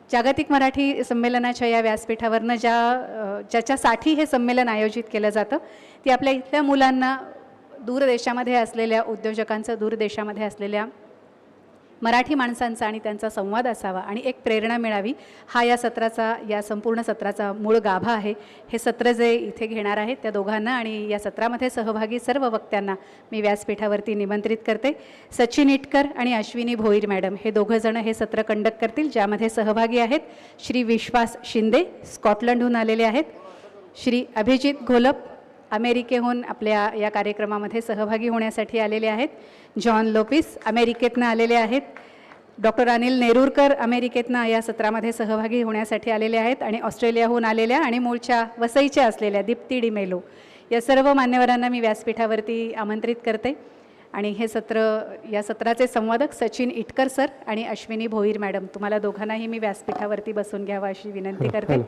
जागतिक मराठी संमेलनाच्या या व्यासपीठावरनं ज्याच्यासाठी हे संमेलन आयोजित केलं जातं ती आपल्या इथल्या मुलांना दूर देशामध्ये असलेल्या उद्योजकांचं, दूर देशामध्ये असलेल्या मराठी माणसांचा आणि त्यांचा संवाद असावा आणि एक प्रेरणा मिळावी, हा या संपूर्ण सत्राचा मूळ गाभा आहे. हे सत्र जे इथे घेणार आहेत त्या दोघांना आणि या सत्रामध्ये सहभागी सर्व वक्त्यांना मी व्यासपीठावरती निमंत्रित करते. सचिन इटकर आणि अश्विनी भोईर मॅडम हे दोघंजणं हे सत्र कंडक्ट करतील, ज्यामध्ये सहभागी आहेत श्री विश्वास शिंदे, स्कॉटलंडहून आलेले आहेत, श्री अभिजित घोलप अमेरिकेहून आपल्या या कार्यक्रमामध्ये सहभागी होण्यासाठी आलेले आहेत, जॉन लोपिस अमेरिकेतनं आलेले आहेत, डॉक्टर अनिल नेरुरकर अमेरिकेतनं या सत्रामध्ये सहभागी होण्यासाठी आलेले आहेत आणि ऑस्ट्रेलियाहून आलेल्या आणि मूळच्या वसईच्या असलेल्या दीप्ती डिमेलो या सर्व मान्यवरांना मी व्यासपीठावरती आमंत्रित करते. आणि या सत्राचे संवादक सचिन इटकर सर आणि अश्विनी भोईर मॅडम, तुम्हाला दोघांनाही मी व्यासपीठावरती बसून घ्यावं अशी विनंती करते.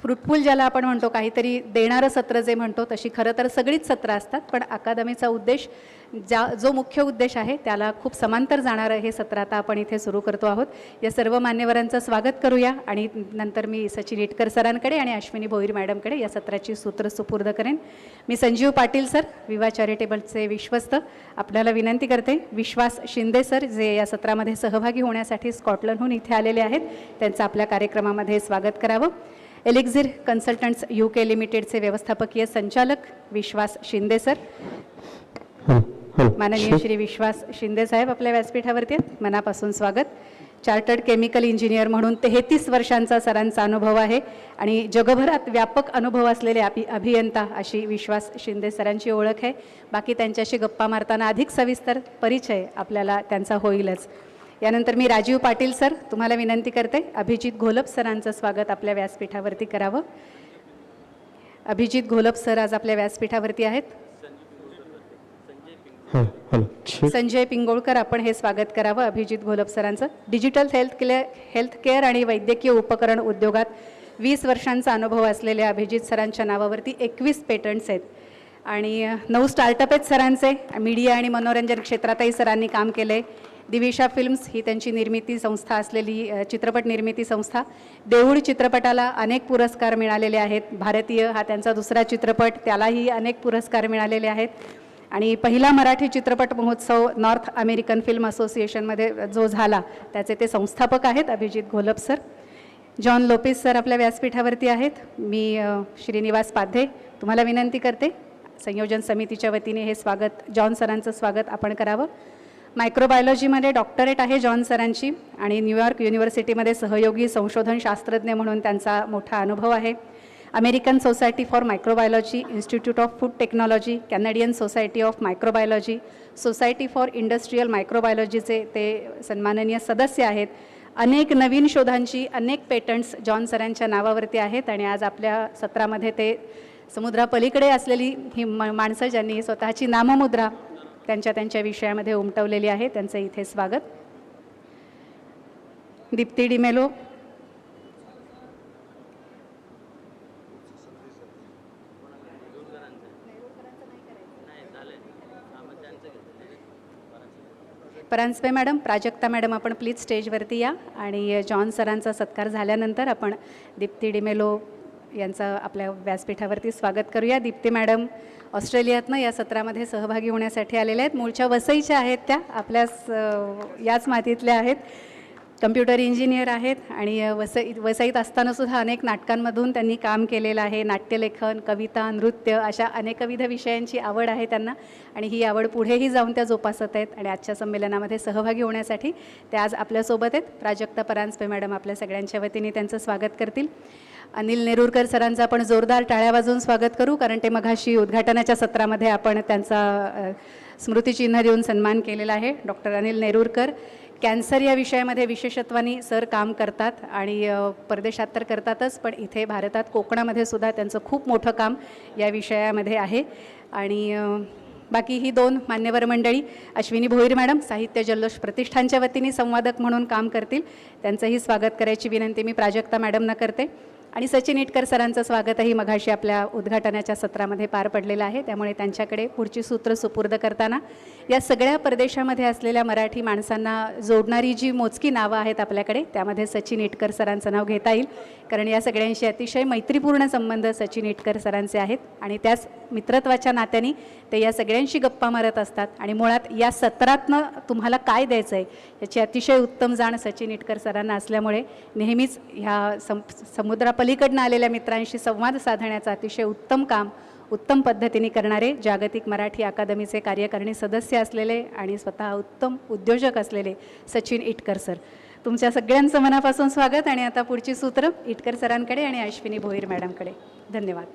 फ्रुटफुल ज्याला आपण म्हणतो, काहीतरी देणारं सत्र जे म्हणतो, तशी खरं तर सगळीच सत्र असतात, पण अकादमीचा उद्देश जो मुख्य उद्देश आहे त्याला खूप समांतर जाणारं हे सत्र आता आपण इथे सुरू करतो आहोत. या सर्व मान्यवरांचं स्वागत करूया आणि नंतर मी सचिन इटकर सरांकडे आणि अश्विनी भोईर मॅडमकडे या सत्राची सूत्र सुपूर्द करेन. मी संजीव पाटील सर, विवा चॅरिटेबलचे विश्वस्त, आपल्याला विनंती करते विश्वास शिंदे सर जे या सत्रामध्ये सहभागी होण्यासाठी स्कॉटलंडहून इथे आलेले आहेत, त्यांचं आपल्या कार्यक्रमामध्ये स्वागत करावं. एलिक्झिर कन्सल्टंट्स UK लिमिटेडचे व्यवस्थापकीय संचालक विश्वास शिंदे सर, माननीय श्री विश्वास शिंदे साहेब आपल्या व्यासपीठावरती आहेत, मनापासून स्वागत. चार्टर्ड केमिकल इंजिनियर म्हणून 33 वर्षांचा सरांचा अनुभव आहे आणि जगभरात व्यापक अनुभव असलेले अभियंता अशी विश्वास शिंदे सरांची ओळख आहे. बाकी त्यांच्याशी गप्पा मारताना अधिक सविस्तर परिचय आपल्याला त्यांचा होईलच. यानंतर मी राजीव पाटील सर, तुम्हाला विनंती करते अभिजित घोलप सरांचं स्वागत आपल्या व्यासपीठावरती करावं. अभिजित घोलप सर आज आपल्या व्यासपीठावरती आहेत. संजय पिंगोळकर, आपण हे स्वागत करावं अभिजित घोलप सरांचं. डिजिटल हेल्थ केअर आणि वैद्यकीय उपकरण उद्योगात 20 वर्षांचा अनुभव असलेल्या अभिजित सरांच्या नावावरती 21 पेटंट्स आहेत आणि 9 स्टार्टअप आहेत सरांचे. मीडिया आणि मनोरंजन क्षेत्रातही सरांनी काम केले. दिविशा फिल्म्स ही त्यांची निर्मिती संस्था असलेली चित्रपट निर्मिती संस्था. देऊळ चित्रपटाला अनेक पुरस्कार मिळालेले आहेत. भारतीय हा त्यांचा दुसरा चित्रपट, त्यालाही अनेक पुरस्कार मिळालेले आहेत. आणि पहिला मराठी चित्रपट महोत्सव नॉर्थ अमेरिकन फिल्म असोसिएशनमध्ये जो झाला त्याचे ते संस्थापक आहेत Abhijit Gholap sir. John Lopes sir आपल्या व्यासपीठावरती आहेत. मी श्रीनिवास पाध्ये, तुम्हाला विनंती करते संयोजन समितीच्या वतीने हे स्वागत, जॉन सरांचं स्वागत आपण करावं. मायक्रोबायोलॉजीमध्ये डॉक्टरेट आहे जॉन सरांची आणि न्यूयॉर्क युनिव्हर्सिटीमध्ये सहयोगी संशोधन शास्त्रज्ञ म्हणून त्यांचा मोठा अनुभव आहे. American society for microbiology, institute of food technology, Canadian society of microbiology, society for industrial मायक्रोबायोलॉजीचे ते सन्माननीय सदस्य आहेत. अनेक नवीन शोधांची अनेक पेटंट्स जॉन सरांच्या नावावरती आहेत आणि आज आपल्या सत्रामध्ये ते समुद्रापलीकडे असलेली ही माणसं ज्यांनी स्वतःची नाममुद्रा त्यांच्या विषयामध्ये उमटवलेली आहे, त्यांचं इथे स्वागत. दीप्ती डिमेलो, परांजपे मॅडम, प्राजक्ता मॅडम, आपण प्लीज स्टेजवरती या आणि जॉन सरांचा सत्कार झाल्यानंतर आपण दीप्ती डिमेलो यांचं आपल्या व्यासपीठावरती स्वागत करूया. दीप्ती मॅडम ऑस्ट्रेलियातनं या सत्रामध्ये सहभागी होण्यासाठी आलेल्या आहेत. मूळच्या वसईच्या आहेत, त्या आपल्याच याच मातीतल्या आहेत. कम्प्युटर इंजिनियर आहेत आणि वसईत असतानासुद्धा अनेक नाटकांमधून त्यांनी काम केलेलं आहे. नाट्यलेखन, कविता, नृत्य अशा अनेकविध विषयांची आवड आहे त्यांना आणि ही आवड पुढेही जाऊन त्या जोपासत आहेत आणि आजच्या संमेलनामध्ये सहभागी होण्यासाठी त्या आज आपल्यासोबत आहेत. प्राजक्ता परांजपे मॅडम आपल्या सगळ्यांच्या वतीने त्यांचं स्वागत करतील. अनिल नेरुरकर सरांचं आपण जोरदार टाळ्या वाजवून स्वागत करू, कारण ते मघाशी उद्घाटनाच्या सत्रामध्ये आपण त्यांचा स्मृतिचिन्ह देऊन सन्मान केलेला आहे. डॉक्टर अनिल नेरुरकर कॅन्सर या विषयामध्ये विशेषत्वाने सर काम करतात आणि परदेशात तर करतातच, पण इथे भारतात कोकणामध्ये सुद्धा त्यांचं खूप मोठं काम या विषयामध्ये आहे. आणि बाकी ही 2 मान्यवर मंडळी, अश्विनी भोईर मॅडम साहित्य जल्लोष प्रतिष्ठानच्या वतीने संवादक म्हणून काम करतील, त्यांचंही स्वागत करायची विनंती मी प्राजक्ता मॅडमना करते. आणि सचिन इटकर सरांचं स्वागतही मघाशी आपल्या उद्घाटनाच्या सत्रामध्ये पार पडलेलं आहे, त्यामुळे त्यांच्याकडे पुढची सूत्र सुपूर्द करताना या सगळ्या परदेशामध्ये असलेल्या मराठी माणसांना जोडणारी जी मोजकी नावं आहेत आपल्याकडे, त्यामध्ये सचिन इटकर सरांचं नाव घेता येईल, कारण या सगळ्यांशी अतिशय मैत्रीपूर्ण संबंध सचिन इटकर सरांचे आहेत आणि त्याच मित्रत्वाच्या नात्याने ते या सगळ्यांशी गप्पा मारत असतात आणि मुळात या सत्रातनं तुम्हाला काय द्यायचं आहे याची अतिशय उत्तम जाण सचिन इटकर सरांना असल्यामुळे नेहमीच ह्या समुद्रापलीकडनं आलेल्या मित्रांशी संवाद साधण्याचं अतिशय उत्तम काम उत्तम पद्धतीने करणारे जागतिक मराठी अकादमीचे कार्यकारिणी सदस्य असलेले आणि स्वतः उत्तम उद्योजक असलेले सचिन इटकर सर, तुमच्या सगळ्यांचं मनापासून स्वागत. आणि आता पुढची सूत्र इटकर सरांकडे आणि अश्विनी भोईर मॅडमकडे. धन्यवाद.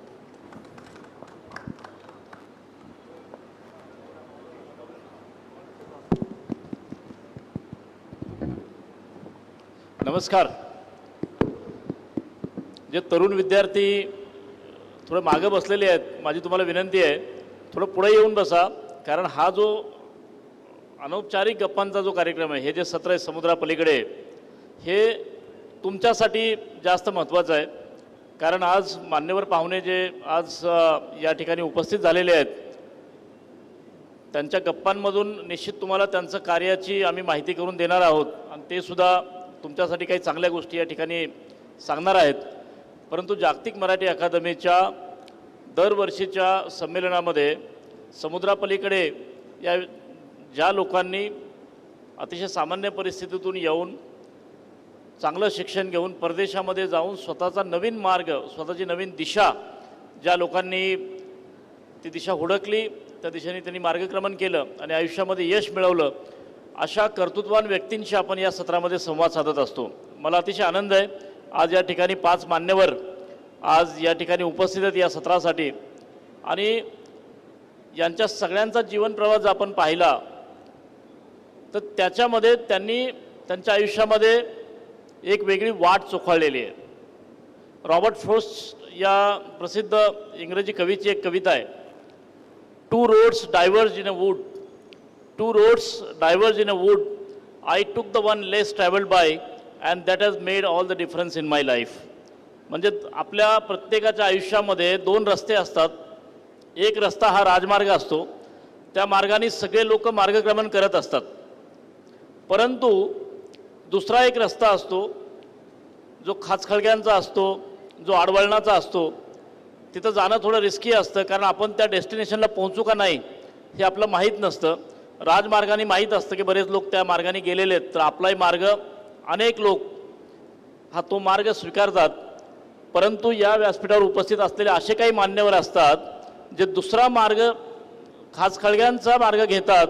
नमस्कार. जे तरुण विद्यार्थी थोडं मागं बसलेले आहेत, माझी तुम्हाला विनंती आहे थोडं पुढे येऊन बसा, कारण हा जो अनौपचारिक गप्पांचा जो कार्यक्रम आहे, हे जे सत्र आहे समुद्रापलीकडे, हे तुमच्यासाठी जास्त महत्त्वाचं आहे. कारण आज मान्यवर पाहुणे जे आज या ठिकाणी उपस्थित झालेले आहेत, त्यांच्या गप्पांमधून निश्चित तुम्हाला त्यांचं कार्याची आम्ही माहिती करून देणार आहोत आणि ते सुद्धा तुमच्यासाठी काही चांगल्या गोष्टी या ठिकाणी सांगणार आहेत. परंतु जागतिक मराठी अकादमीच्या दरवर्षीच्या संमेलनामध्ये समुद्रापलीकडे या ज्या लोकांनी अतिशय सामान्य परिस्थितीतून येऊन चांगलं शिक्षण घेऊन परदेशामध्ये जाऊन स्वतःचा नवीन मार्ग, स्वतःची नवीन दिशा ज्या लोकांनी ती दिशा हुडकली, त्या दिशेने त्यांनी मार्गक्रमण केलं आणि आयुष्यामध्ये यश मिळवलं, अशा कर्तृत्ववान व्यक्तींशी आपण या सत्रामध्ये संवाद साधत असतो. मला अतिशय आनंद आहे आज या ठिकाणी 5 मान्यवर आज या ठिकाणी उपस्थित आहेत या सत्रासाठी. आणि यांच्या सगळ्यांचा जीवन प्रवास जर आपण पाहिला तर त्याच्यामध्ये त्यांनी त्यांच्या आयुष्यामध्ये एक वेगळी वाट चोखाळलेली आहे. रॉबर्ट फ्रोस्ट या प्रसिद्ध इंग्रजी कवीची एक कविता आहे, two roads diverge in a wood, two roads diverge in a wood, I took the one less travelled by and that has made all the difference in my life. म्हणजे आपल्या प्रत्येकाच्या आयुष्यामध्ये 2 रस्ते असतात. एक रस्ता हा राजमार्ग असतो, त्या मार्गाने सगळे लोक मार्गक्रमण करत असतात. परंतु दुसरा एक रस्ता असतो जो खाचखळग्यांचा असतो, जो आडवळणाचा असतो. तिथं जाणं थोडं रिस्की असतं, कारण आपण त्या डेस्टिनेशनला पोहोचू का नाही हे आपलं माहीत नसतं. राजमार्गाने माहीत असतं की बरेच लोक त्या मार्गाने गेलेले आहेत, तर आपलाही मार्ग अनेक लोक हा तो मार्ग स्वीकारतात. परंतु या व्यासपीठावर उपस्थित असलेले असे काही मान्यवर असतात जे दुसरा मार्ग, खाचखळग्यांचा मार्ग घेतात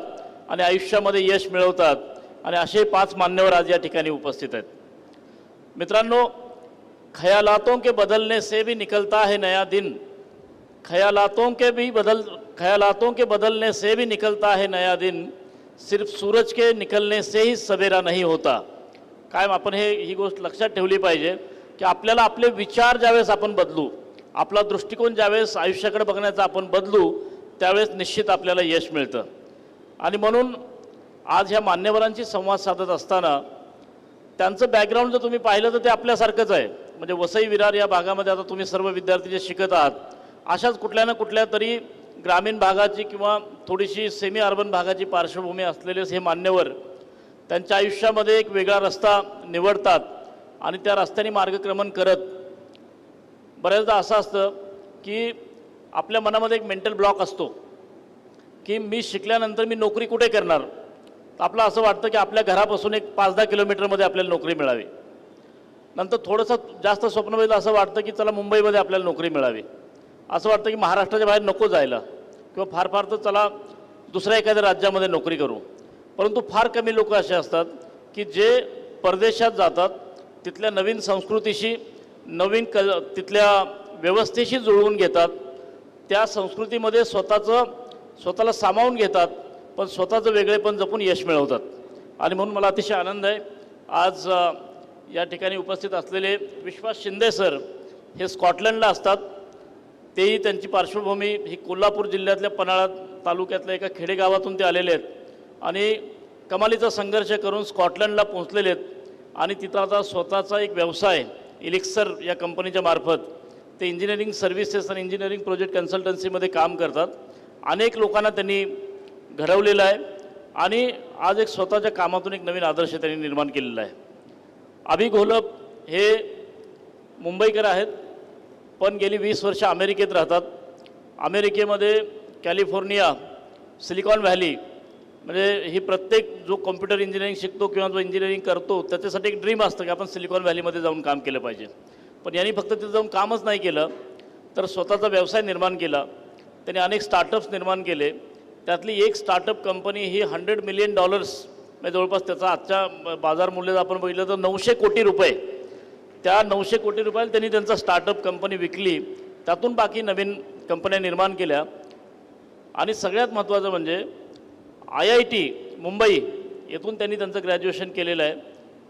आणि आयुष्यामध्ये यश मिळवतात. आणि असे 5 मान्यवर आज या ठिकाणी उपस्थित आहेत. मित्रांनो, ख्यालातों के बदलने से भी निकलता है नया दिन, ख्यालातों के बदलने से भी निकलता है नया दिन, सिर्फ सूरज के निकलने से ही सवेरा नहीं होता. कायम आपण ही गोष्ट लक्षात ठेवली पाहिजे की आपल्याला आपले विचार ज्यावेळेस आपण बदलू, आपला दृष्टिकोन ज्यावेळेस आयुष्याकडे बघण्याचा आपण बदलू, त्यावेळेस निश्चित आपल्याला यश मिळतं. आणि म्हणून आज ह्या मान्यवरांशी संवाद साधत असताना त्यांचं बॅकग्राऊंड जर तुम्ही पाहिलं तर ते आपल्यासारखंच आहे. म्हणजे वसई विरार या भागामध्ये आता तुम्ही सर्व विद्यार्थी जे शिकत आहात, अशाच कुठल्या ना कुठल्या तरी ग्रामीण भागाची किंवा थोडीशी सेमी अर्बन भागाची पार्श्वभूमी असलेले हे मान्यवर त्यांच्या आयुष्यामध्ये एक वेगळा रस्ता निवडतात आणि त्या रस्त्याने मार्गक्रमण करत. बऱ्याचदा असं असतं की आपल्या मनामध्ये एक मेंटल ब्लॉक असतो की मी शिकल्यानंतर मी नोकरी कुठे करणार. आपलं असं वाटतं की आपल्या घरापासून एक 5-10 किलोमीटरमध्ये आपल्याला नोकरी मिळावी. नंतर थोडंसं जास्त स्वप्न बघितलं असं वाटतं की चला मुंबईमध्ये आपल्याला नोकरी मिळावी. असं वाटतं की महाराष्ट्राच्या बाहेर नको जायला, किंवा फार फार तर चला दुसऱ्या एखाद्या राज्यामध्ये नोकरी करू. परंतु फार कमी लोक असे असतात की जे परदेशात जातात, तिथल्या नवीन संस्कृतीशी, नवीन तिथल्या व्यवस्थेशी जुळवून घेतात, त्या संस्कृतीमध्ये स्वतःला सामावून घेतात, पण स्वतःचं वेगळेपण जपून यश मिळवतात. आणि म्हणून मला अतिशय आनंद आहे आज या ठिकाणी उपस्थित असलेले विश्वास शिंदे सर हे स्कॉटलंडला असतात. तेही त्यांची पार्श्वभूमी ही कोल्हापूर जिल्ह्यातल्या पन्हाळा तालुक्यातल्या एका खेडेगावातून ते आलेले आहेत आणि कमालीचा संघर्ष करून स्कॉटलंडला पोहोचलेले आहेत आणि तिथं आता स्वतःचा एक व्यवसाय इलिक्सर या कंपनीच्या मार्फत ते इंजिनिअरिंग सर्व्हिसेस आणि इंजिनिअरिंग प्रोजेक्ट कन्सल्टन्सीमध्ये काम करतात. अनेक लोकांना त्यांनी घडवलेलं आहे आणि आज एक स्वतःच्या कामातून एक नवीन आदर्श त्यांनी निर्माण केलेला आहे. अभि घोलप हे मुंबईकर आहेत, पण गेली 20 वर्ष अमेरिकेत राहतात. अमेरिकेमध्ये कॅलिफोर्निया, सिलिकॉन व्हॅली, म्हणजे ही प्रत्येक जो कॉम्प्युटर इंजिनिअरिंग शिकतो किंवा जो इंजिनिअरिंग करतो त्याच्यासाठी एक ड्रीम असतं की आपण सिलिकॉन व्हॅलीमध्ये जाऊन काम केलं पाहिजे. पण यांनी फक्त तिथं जाऊन कामच नाही केलं, तर स्वतःचा व्यवसाय निर्माण केला. त्यांनी अनेक स्टार्टअप्स निर्माण केले. त्यातली एक स्टार्टअप कंपनी ही $100 मिलियन, म्हणजे जवळपास त्याचा आजच्या बाजार मूल्य आपण बघितलं तर 900 कोटी रुपये. त्या 900 कोटी रुपयाला त्यांनी त्यांचा स्टार्टअप कंपनी विकली. त्यातून बाकी नवीन कंपन्या निर्माण केल्या. आणि सगळ्यात महत्त्वाचं म्हणजे IIT मुंबई येथून त्यांनी त्यांचं ग्रॅज्युएशन केलेलं आहे.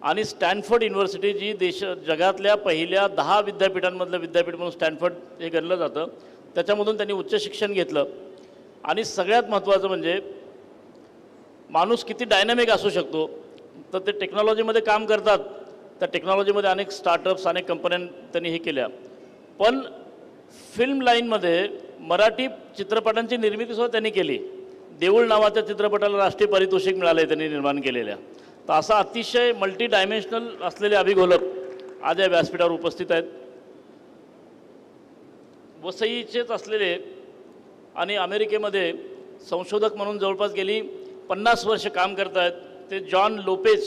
आणि स्टॅनफोर्ड युनिव्हर्सिटी, जी जगातल्या पहिल्या 10 विद्यापीठांमधलं विद्यापीठ म्हणून स्टॅनफोर्ड हे गणलं जातं, त्याच्यामधून त्यांनी उच्च शिक्षण घेतलं. आणि सगळ्यात महत्त्वाचं म्हणजे माणूस किती डायनॅमिक असू शकतो, तर ते टेक्नॉलॉजीमध्ये काम करतात. त्या टेक्नॉलॉजीमध्ये अनेक स्टार्टअप्स, अनेक कंपन्या त्यांनी हे केल्या. पण फिल्म लाईनमध्ये मराठी चित्रपटांची निर्मितीसुद्धा त्यांनी केली. देऊळ नावाच्या चित्रपटाला राष्ट्रीय पारितोषिक मिळालं आहे त्यांनी निर्माण केलेल्या. तर असा अतिशय मल्टी डायमेन्शनल असलेले अभि घोलप आज या व्यासपीठावर उपस्थित आहेत. वसईचेच असलेले आणि अमेरिकेमध्ये संशोधक म्हणून जवळपास गेली 50 वर्ष काम करत आहेत ते जॉन लोपेज.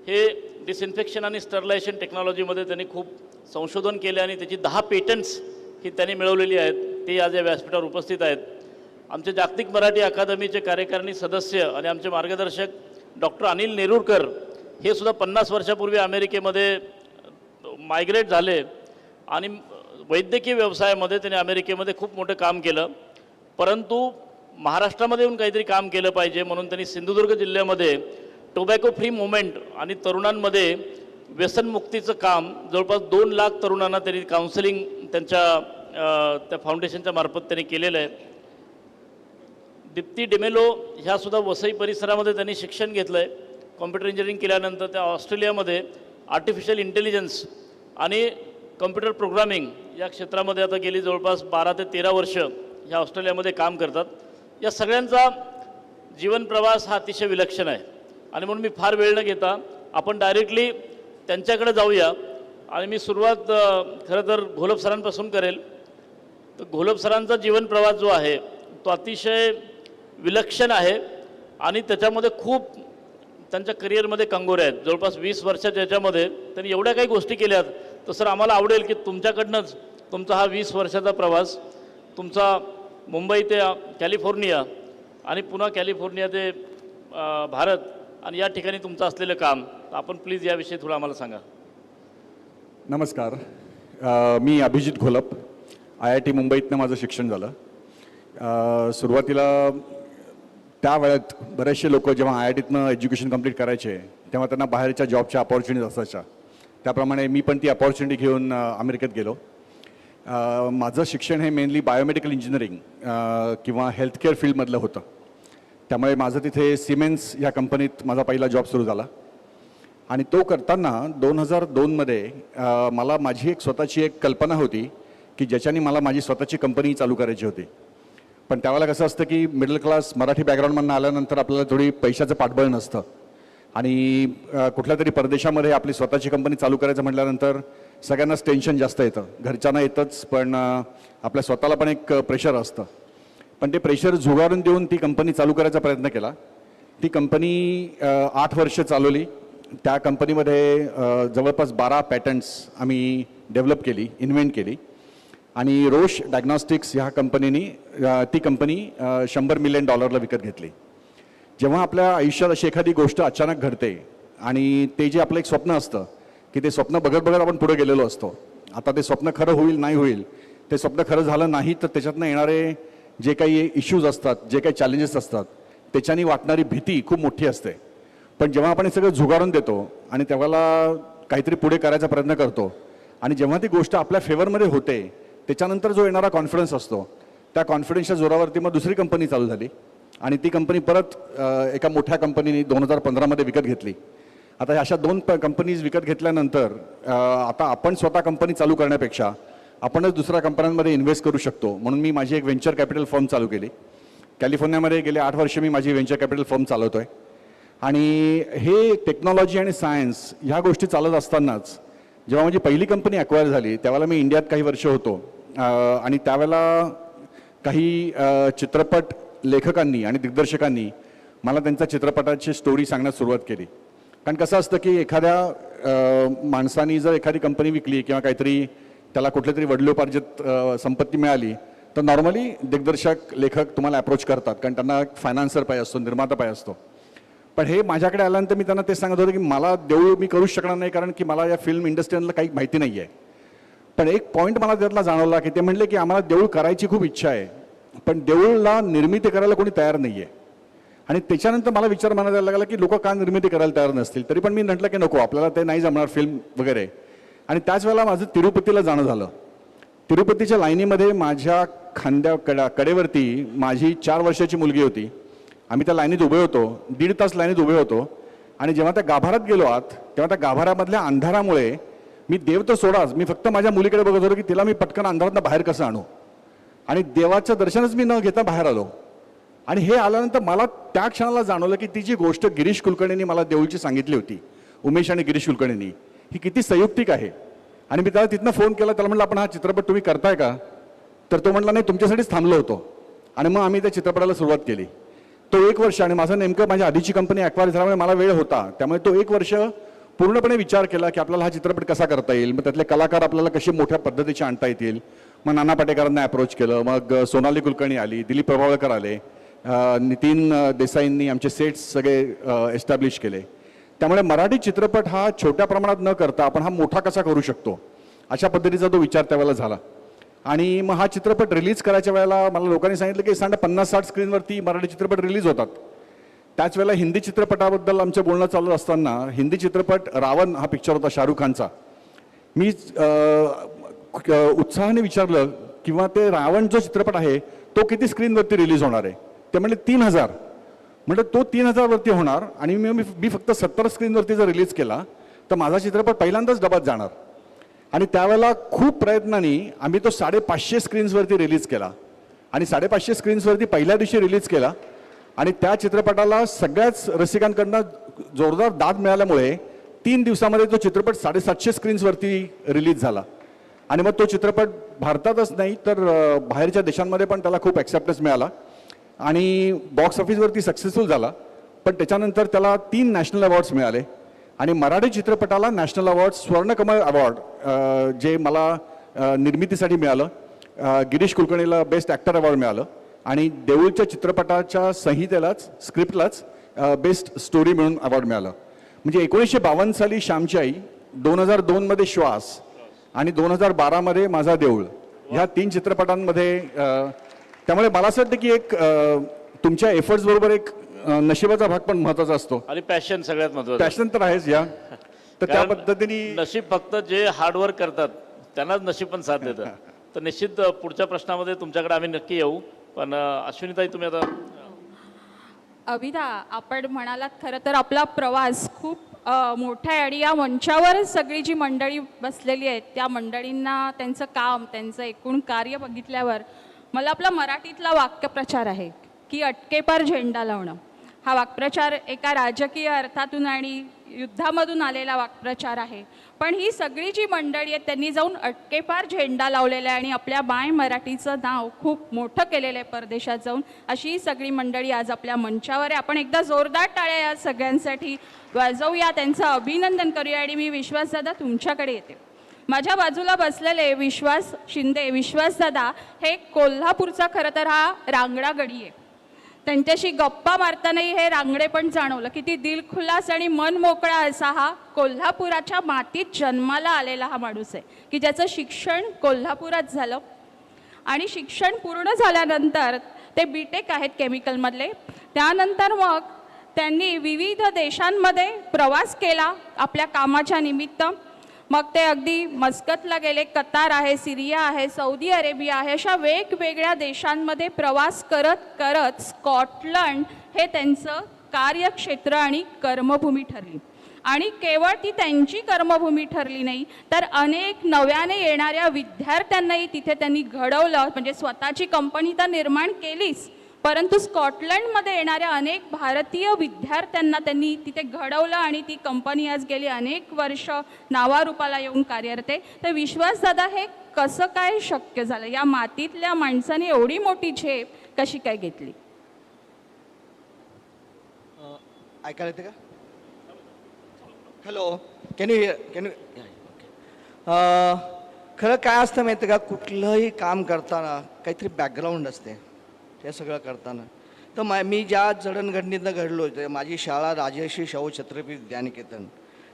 हे डिसइन्फेक्शन आणि स्टरलायझेशन टेक्नॉलॉजीमध्ये त्यांनी खूप संशोधन केले आणि त्याची 10 पेटंट्स ही त्यांनी मिळवलेली आहेत. ते आज या व्यासपीठावर उपस्थित आहेत. आमचे जागतिक मराठी अकादमीचे कार्यकारिणी सदस्य आणि आमचे मार्गदर्शक डॉक्टर अनिल नेरुरकर हे सुद्धा 50 वर्षापूर्वी अमेरिकेमध्ये मायग्रेट झाले आणि वैद्यकीय व्यवसायामध्ये त्यांनी अमेरिकेमध्ये खूप मोठं काम केलं. परंतु महाराष्ट्रामध्ये येऊन काहीतरी काम केलं पाहिजे म्हणून त्यांनी सिंधुदुर्ग जिल्ह्यामध्ये टोबॅको फ्री मुवमेंट आणि तरुणांमध्ये व्यसनमुक्तीचं काम जवळपास 2 लाख तरुणांना त्यांनी काउन्सिलिंग त्या फाउंडेशनच्या मार्फत त्यांनी केलेलं आहे. दीप्ती डिमेलो ह्यासुद्धा वसई परिसरामध्ये त्यांनी शिक्षण घेतलं आहे. कॉम्प्युटर इंजिनिअरिंग केल्यानंतर त्या ऑस्ट्रेलियामध्ये आर्टिफिशियल इंटेलिजन्स आणि कम्प्युटर प्रोग्रामिंग या क्षेत्रामध्ये आता गेली जवळपास 12 ते 13 वर्ष ह्या ऑस्ट्रेलियामध्ये काम करतात. या सगळ्यांचा जीवनप्रवास हा अतिशय विलक्षण आहे आणि म्हणून मी फार वेळ न घेता आपण डायरेक्टली त्यांच्याकडे जाऊया. आणि मी सुरुवात खरं तर घोलप सरांपासून करेल. तर घोलप सरांचा जीवनप्रवास जो आहे तो अतिशय विलक्षण आहे आणि त्याच्यामध्ये खूप त्यांच्या करिअरमध्ये कंगोरे आहेत. जवळपास 20 वर्षाच्या याच्यामध्ये त्यांनी एवढ्या काही गोष्टी केल्यात. तर सर आम्हाला आवडेल की तुमच्याकडनंच तुमचा हा 20 वर्षाचा प्रवास, तुमचा मुंबई ते कॅलिफोर्निया आणि पुन्हा कॅलिफोर्निया ते भारत आणि या ठिकाणी तुमचं असलेलं काम, आपण प्लीज याविषयी थोडं आम्हाला सांगा. नमस्कार, मी अभिजित घोलप. IIT मुंबईतनं माझं शिक्षण झालं. सुरुवातीला त्या वेळात बरेचसे लोक जेव्हा IITतनं एज्युकेशन कंप्लीट करायचे तेव्हा त्यांना बाहेरच्या जॉबच्या अपॉर्च्युनिटीज असायच्या. त्याप्रमाणे मी पण ती अपॉर्च्युनिटी घेऊन अमेरिकेत गेलो. माझं शिक्षण हे मेनली बायोमेडिकल इंजिनिअरिंग किंवा हेल्थकेअर फील्डमधलं होतं. त्यामुळे माझं तिथे सिमेन्स या कंपनीत माझा पहिला जॉब सुरू झाला. आणि तो करताना 2002मध्ये मला माझी स्वतःची एक कल्पना होती की ज्याच्याने मला माझी स्वतःची कंपनी चालू करायची होती. पण त्यावेळेला कसं असतं की मिडल क्लास मराठी बॅकग्राऊंडमधून आल्यानंतर आपल्याला थोडी पैशाचं पाठबळ नसतं आणि कुठल्या तरी परदेशामध्ये आपली स्वतःची कंपनी चालू करायचं म्हटल्यानंतर सगळ्यांनाच टेन्शन जास्त येतं. घरच्यांना येतंच, पण आपल्या स्वतःला पण एक प्रेशर असतं. पण ते प्रेशर झुगारून देऊन ती कंपनी चालू करायचा प्रयत्न केला. ती कंपनी 8 वर्ष चालवली. त्या कंपनीमध्ये जवळपास 12 पॅटंट्स आम्ही डेव्हलप केली, इन्व्हेंट केली. आणि रोश डायग्नॉस्टिक्स ह्या कंपनीने ती कंपनी $100 मिलियन विकत घेतली. जेव्हा आपल्या आयुष्यात अशी एखादी गोष्ट अचानक घडते आणि ते जे आपलं एक स्वप्न असतं की ते स्वप्न बघत बघत आपण पुढे गेलेलो असतो. आता ते स्वप्न खरं होईल नाही होईल, ते स्वप्न खरं झालं नाही तर त्याच्यातनं येणारे जे काही इश्यूज असतात, जे काही चॅलेंजेस असतात, त्याच्यानी वाटणारी भीती खूप मोठी असते. पण जेव्हा आपण हे सगळं झुगारून देतो आणि त्यावेळेला काहीतरी पुढे करायचा प्रयत्न करतो आणि जेव्हा ती गोष्ट आपल्या फेवरमध्ये होते त्याच्यानंतर जो येणारा कॉन्फिडन्स असतो, त्या कॉन्फिडन्सच्या जोरावरती मग दुसरी कंपनी चालू झाली आणि ती कंपनी परत एका मोठ्या कंपनीने 2015मध्ये विकत घेतली. आता अशा 2 कंपनीज विकत घेतल्यानंतर आता आपण स्वतः कंपनी चालू करण्यापेक्षा आपणच दुसऱ्या कंपन्यांमध्ये इन्व्हेस्ट करू शकतो, म्हणून मी माझी एक व्हेंचर कॅपिटल फर्म चालू केली. कॅलिफोर्नियामध्ये गेले 8 वर्ष मी माझी व्हेंचर कॅपिटल फर्म चालवतो आहे. आणि हे टेक्नॉलॉजी आणि सायन्स ह्या गोष्टी चालत असतानाच जेव्हा माझी पहिली कंपनी ॲक्वायर झाली त्यावेळेला मी इंडियात काही वर्ष होतो आणि त्यावेळेला काही चित्रपट लेखकांनी आणि दिग्दर्शकांनी मला त्यांच्या चित्रपटाची स्टोरी सांगण्यास सुरुवात केली. कारण कसं असतं की एखाद्या माणसानी जर एखादी कंपनी विकली किंवा काहीतरी त्याला कुठल्या तरी वडिलोपार्जित संपत्ती मिळाली तर नॉर्मली दिग्दर्शक लेखक तुम्हाला अप्रोच करतात, कारण त्यांना फायनान्सर पाहिजे असतो, निर्माता पाहिजे असतो. पण हे माझ्याकडे आल्यानंतर मी त्यांना ते सांगत होतो की मला देऊळ मी करूच शकणार नाही, कारण की मला या फिल्म इंडस्ट्रीला काही माहिती नाही आहे. पण एक पॉईंट मला त्यातला जाणवला की ते म्हणले की आम्हाला देऊळ करायची खूप इच्छा आहे, पण देऊळला निर्मिती करायला कोणी तयार नाही आहे. आणि त्याच्यानंतर मला विचार मनात यायला लागला की लोक का निर्मिती करायला तयार नसतील. तरी पण मी म्हटलं की नको, आपल्याला ते नाही जमणार फिल्म वगैरे. आणि त्याच वेळेला माझं तिरुपतीला जाणं झालं. तिरुपतीच्या लाईनीमध्ये माझ्या कडेवरती माझी 4 वर्षाची मुलगी होती. आम्ही त्या लाईनीत उभे होतो, 1.5 तास लाईनीत उभे होतो. आणि जेव्हा त्या गाभाऱ्यात गेलो आत तेव्हा त्या गाभाऱ्यामधल्या अंधारामुळे मी देव तर सोडाच, मी फक्त माझ्या मुलीकडे बघत होतो की तिला मी पटकन अंधारातनं बाहेर कसं आणू. आणि देवाचं दर्शनच मी न घेता बाहेर आलो. आणि हे आल्यानंतर मला त्या क्षणाला जाणवलं की ती जी गोष्ट गिरीश कुलकर्णींनी मला देऊळची सांगितली होती, उमेश आणि गिरीश कुलकर्णींनी, ही किती संयुक्तिक आहे. आणि मी त्याला तिथनं फोन केला, त्याला म्हटलं आपण हा चित्रपट तुम्ही करताय का? तर तो म्हटला नाही, तुमच्यासाठीच थांबलो होतो. आणि मग आम्ही त्या चित्रपटाला सुरुवात केली. तो 1 वर्ष, आणि माझं नेमकं माझ्या आधीची कंपनी ॲक्वायर झाल्यामुळे मला वेळ होता, त्यामुळे तो 1 वर्ष पूर्णपणे विचार केला की आपल्याला हा चित्रपट कसा करता येईल, मग त्यातले कलाकार आपल्याला कसे मोठ्या पद्धतीचे आणता येतील. मग नाना पाटेकरांना अप्रोच केलं, मग सोनाली कुलकर्णी आली, दिलीप प्रभावळकर आले, नितीन देसाईंनी आमचे सेट्स सगळे एस्टॅब्लिश केले. त्यामुळे मराठी चित्रपट हा छोट्या प्रमाणात न करता आपण हा मोठा कसा करू शकतो, अशा पद्धतीचा तो विचार त्यावेळेला झाला. आणि मग हा चित्रपट रिलीज करायच्या वेळेला मला लोकांनी सांगितलं की 50-60 स्क्रीनवरती मराठी चित्रपट रिलीज होतात. त्याच वेळेला हिंदी चित्रपटाबद्दल आमचं बोलणं चालू असताना हिंदी चित्रपट रावण हा पिक्चर होता शाहरुख खानचा. मी उत्साहाने विचारलं किंवा ते रावण जो चित्रपट आहे तो किती स्क्रीनवरती रिलीज होणार आहे. ते म्हणजे 3000. म्हणजे तो 3000 वरती होणार आणि मी फक्त 70 स्क्रीनवरती जर रिलीज केला तर माझा चित्रपट पहिल्यांदाच डबात जाणार. आणि त्यावेळेला खूप प्रयत्नांनी आम्ही तो 550 स्क्रीन्सवरती रिलीज केला. आणि 550 स्क्रीन्सवरती पहिल्या दिवशी रिलीज केला. आणि त्या चित्रपटाला सगळ्याच रसिकांकडनं जोरदार दाद मिळाल्यामुळे 3 दिवसामध्ये तो चित्रपट 750 स्क्रीन्सवरती रिलीज झाला. आणि मग तो चित्रपट भारतातच नाही तर बाहेरच्या देशांमध्ये पण त्याला खूप ॲक्सेप्टन्स मिळाला आणि बॉक्स ऑफिसवरती सक्सेसफुल झाला. पण त्याच्यानंतर त्याला 3 नॅशनल अवॉर्ड्स मिळाले. आणि मराठी चित्रपटाला नॅशनल अवॉर्ड स्वर्णकमळ अवॉर्ड जे मला निर्मितीसाठी मिळालं, गिरीश कुलकर्णीला बेस्ट ॲक्टर अवॉर्ड मिळालं आणि देऊळच्या चित्रपटाच्या संहितेलाच स्क्रिप्टलाच बेस्ट स्टोरी म्हणून अवॉर्ड मिळालं. म्हणजे 1952 साली श्यामची आई, 2002 श्वास आणि 2012 माझा देऊळ, ह्या 3 चित्रपटांमध्ये. त्यामुळे मला असं वाटतं की एक तुमच्या एफर्ट्स बरोबर एक नशिबाचा भाग पण महत्त्वाचा असतो आणि पॅशन सगळ्यात महत्त्वाचं. पॅशन तर आहेच या. तर त्या पद्धतीने नशीब फक्त जे हार्डवर्क करतात त्यांनाच नशीब पण साथ देतं. तर निश्चित पुढच्या प्रश्नामध्ये तुमच्याकडे आम्ही नक्की येऊ. पण अश्विनीताई तुम्ही आता. अभिदा, आपण म्हणालात खरं तर आपला प्रवास खूप मोठा आहे आणि या मंचावर सगळी जी मंडळी बसलेली आहेत त्या मंडळींना त्यांचं काम, त्यांचं एकूण कार्य बघितल्यावर मला आपला मराठीतला वाक्यप्रचार आहे की अटकेपार झेंडा लावणं. हा वाक्प्रचार एका राजकीय अर्थातून आणि युद्धामधून आलेला वाक्प्रचार आहे. पण ही सगळी जी मंडळी आहेत त्यांनी जाऊन अटकेपार झेंडा लावलेला आहे आणि आपल्या माय मराठीचं नाव खूप मोठं केलेलं आहे परदेशात जाऊन. अशी ही सगळी मंडळी आज आपल्या मंचावर आहे. आपण एकदा जोरदार टाळ्या या सगळ्यांसाठी वाजवूया, त्यांचं अभिनंदन करूया. आणि मी विश्वासदादा तुमच्याकडे येते. माझ्या बाजूला बसलेले विश्वास शिंदे, विश्वासदादा हे कोल्हापूरचा खरं तर हा रांगडा गडी आहे. त्यांच्याशी गप्पा मारतानाही हे रांगडे पण जाणवलं. किती दिलखुलास आणि मन मोकळा असा हा कोल्हापुराच्या मातीत जन्माला आलेला हा माणूस आहे की ज्याचं शिक्षण कोल्हापुरात झालं. आणि शिक्षण पूर्ण झाल्यानंतर ते बीटेक आहेत केमिकलमधले. त्यानंतर मग त्यांनी विविध देशांमध्ये प्रवास केला आपल्या कामाच्या निमित्त. मग ते अगदी मस्कतला गेले, कतार आहे, सिरिया आहे, सौदी अरेबिया आहे, अशा वेगवेगळ्या देशांमध्ये प्रवास करत करत स्कॉटलंड हे त्यांचं कार्यक्षेत्र आणि कर्मभूमी ठरली. आणि केवळ ती त्यांची कर्मभूमी ठरली नाही, तर अनेक नव्याने येणाऱ्या विद्यार्थ्यांनाही तिथे त्यांनी घडवलं. म्हणजे स्वतःची कंपनी तर निर्माण केलीच, परंतु स्कॉटलंडमध्ये येणाऱ्या अनेक भारतीय विद्यार्थ्यांना त्यांनी तिथे घडवलं आणि ती कंपनी आज गेली अनेक वर्ष नावारूपाला येऊन कार्यरत आहे. तर विश्वासदादा, हे कसं काय शक्य झालं? या मातीतल्या माणसाने एवढी मोठी झेप कशी काय घेतली? ऐकायला येते का? हॅलो, कॅन यू खरं काय असतं माहिती आहे का, कुठलंही काम करताना काहीतरी बॅकग्राऊंड असते हे सगळं करताना. तर मी ज्या जडणघडणीतनं घडलो, ते माझी शाळा राजर्षी शाहू छत्रपती विद्यानिकेतन,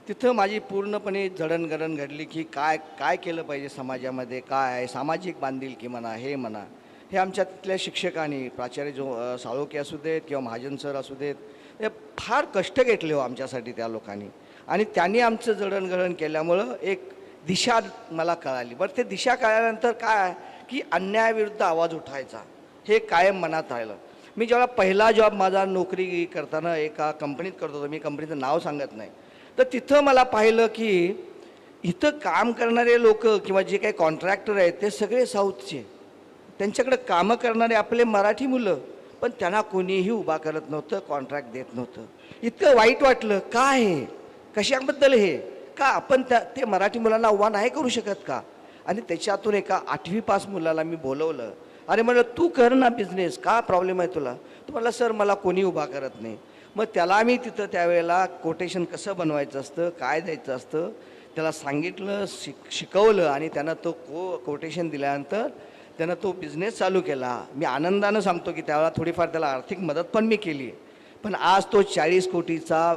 तिथं माझी पूर्णपणे जडणघडण घडली की काय केलं पाहिजे समाजामध्ये, काय आहे सामाजिक बांधिलकी म्हणा, हे म्हणा, हे आमच्या तिथल्या शिक्षकांनी, प्राचार्य साळोखे असू देत किंवा महाजन सर असू देत, हे फार कष्ट घेतले हो आमच्यासाठी त्या लोकांनी. आणि त्यांनी आमचं जडणघडण केल्यामुळं एक दिशा मला कळाली. बरं, ते दिशा कळल्यानंतर काय की अन्यायाविरुद्ध आवाज उठायचा हे कायम मनात राहिलं. मी जेव्हा पहिला जॉब माझा नोकरी करताना एका कंपनीत करत होतो, मी कंपनीचं नाव सांगत नाही, तर तिथं मला पाहिलं की इथं काम करणारे लोक किंवा जे काही कॉन्ट्रॅक्टर आहेत ते सगळे साऊथचे, त्यांच्याकडे कामं करणारे आपले मराठी मुलं, पण त्यांना कोणीही उभा करत नव्हतं, कॉन्ट्रॅक्ट देत नव्हतं. इतकं वाईट वाटलं. काय हे, कशाबद्दल हे, का आपण ते मराठी मुलांना उभा नाही करू शकत का? आणि त्याच्यातून एका 8वी पास मुलाला मी बोलवलं. अरे म्हटलं, तू कर ना बिझनेस, का प्रॉब्लेम आहे तुला? तो म्हटला, सर मला कोणी उभा करत नाही. मग त्याला मी तिथं त्यावेळेला कोटेशन कसं बनवायचं असतं, काय द्यायचं असतं, त्याला सांगितलं, शिकवलं आणि त्यानं तो कोटेशन दिल्यानंतर त्यानं तो बिझनेस चालू केला. मी आनंदानं सांगतो की त्यावेळेला थोडीफार त्याला आर्थिक मदत पण मी केली. पण आज तो 40 कोटीचा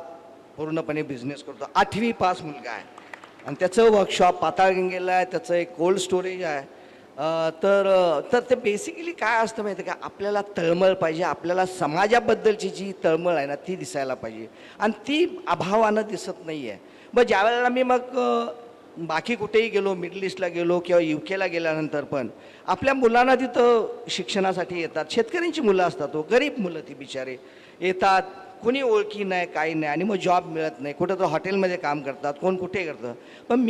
पूर्णपणे बिझनेस करतो. 8वी पास मुलगा आहे आणि त्याचं वर्कशॉप पाताळगंगेला आहे, त्याचं एक कोल्ड स्टोरेज आहे. तर ते बेसिकली काय असतं माहिती आहे का, आपल्याला तळमळ पाहिजे, आपल्याला समाजाबद्दलची जी तळमळ आहे ना ती दिसायला पाहिजे, आणि ती अभावानं दिसत नाही आहे. मग ज्या वेळेला मी बाकी कुठेही गेलो, मिडल ईस्टला गेलो किंवा UKला गेल्यानंतर पण आपल्या मुलांना तिथं शिक्षणासाठी येतात. शेतकऱ्यांची मुलं असतात, हो गरीब मुलं, ती बिचारे येतात, कोणी ओळखी नाही, काही नाही, आणि मग जॉब मिळत नाही, कुठं तर हॉटेलमध्ये काम करतात, कोण कुठे करतं. पण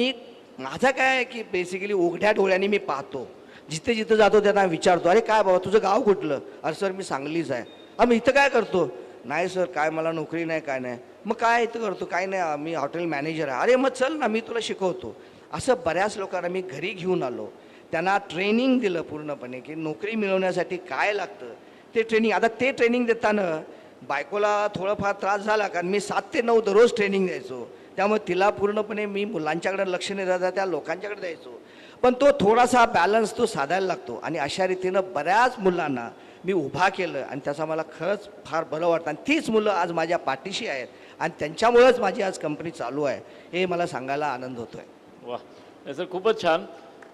माझं काय आहे की बेसिकली उघड्या डोळ्यांनी मी पाहतो, जिथे जिथं जातो त्यांना विचारतो, अरे काय बाबा तुझं गाव कुठलं? अरे सर मी सांगलीच आहे. मी इथं काय करतो? नाही सर, काय मला नोकरी नाही, काय नाही. मग काय इथं करतो? काय नाही, मी हॉटेल मॅनेजर आहे. अरे मग चल ना, मी तुला शिकवतो. असं बऱ्याच लोकांना मी घरी घेऊन आलो, त्यांना ट्रेनिंग दिलं पूर्णपणे की नोकरी मिळवण्यासाठी काय लागतं ते ट्रेनिंग. आता ते ट्रेनिंग देताना बायकोला थोडंफार त्रास झाला, कारण मी 7 ते 9 दररोज ट्रेनिंग द्यायचो, त्यामुळे तिला पूर्णपणे मी मुलांच्याकडे लक्ष न देता त्या लोकांच्याकडे द्यायचो. पण तो थोडासा बॅलन्स तो साधायला लागतो, आणि अशा रीतीनं बऱ्याच मुलांना मी उभा केलं, आणि त्याचा मला खरंच फार बरं वाटतं. आणि तीच मुलं आज माझ्या पाठीशी आहेत, आणि त्यांच्यामुळेच माझी आज कंपनी चालू आहे, हे मला सांगायला आनंद होतो आहे. वा, नाही सर, खूपच छान.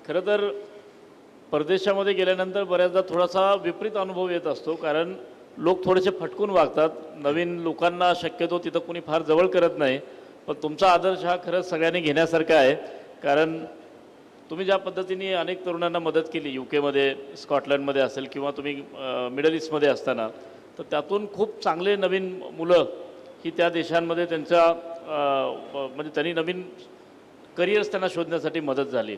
खरं तर परदेशामध्ये गेल्यानंतर बऱ्याचदा थोडासा विपरीत अनुभव येत असतो, कारण लोक थोडेसे फटकून वागतात. नवीन लोकांना शक्यतो तिथं कोणी फार जवळ करत नाही. पण तुमचा आदर्श हा खरंच सगळ्यांनी घेण्यासारखा आहे, कारण तुम्ही ज्या पद्धतीने अनेक तरुणांना मदत केली UKमध्ये, स्कॉटलंडमध्ये असेल किंवा तुम्ही मिडल ईस्टमध्ये असताना, तर त्यातून खूप चांगले नवीन मुलं ही त्या देशांमध्ये त्यांच्या म्हणजे त्यांनी नवीन करिअर्स त्यांना शोधण्यासाठी मदत झाली.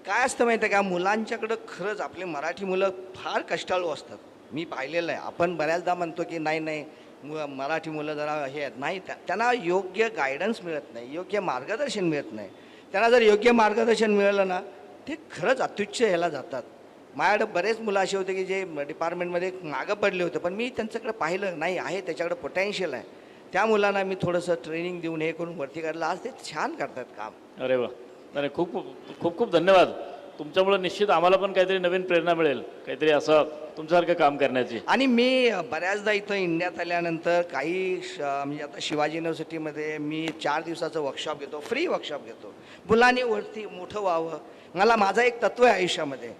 काय असतं माहिती आहे का, मुलांच्याकडं खरंच आपले मराठी मुलं फार कष्टाळू असतात. मी पाहिलेलं आहे. आपण बऱ्याचदा म्हणतो की नाही मराठी मुलं जरा हे आहेत, नाही, त्यांना योग्य गायडन्स मिळत नाही, योग्य मार्गदर्शन मिळत नाही. त्यांना जर योग्य मार्गदर्शन मिळालं ना, ते खरंच अत्युच्च ह्याला जातात. माझ्याकडे बरेच मुलं असे होते की जे डिपार्टमेंटमध्ये मागं पडले होते, पण मी त्यांच्याकडे पाहिलं, नाही आहे, त्याच्याकडे पोटेन्शियल आहे. त्या मुलांना मी थोडंसं ट्रेनिंग देऊन हे करून वरती काढलं. आज ते छान करतात काम. अरे वा, नाही, खूप खूप खूप धन्यवाद. तुमच्यामुळं निश्चित आम्हाला पण काहीतरी नवीन प्रेरणा मिळेल, काहीतरी असं तुमच्यासारखं काम करण्याची. आणि मी बऱ्याचदा इथं इंडियात आल्यानंतर काही म्हणजे आता शिवाजी युनिव्हर्सिटीमध्ये मी 4 दिवसाचं वर्कशॉप घेतो, फ्री वर्कशॉप घेतो. मुलांनी वरती मोठं व्हावं. माझं एक तत्व आहे आयुष्यामध्ये,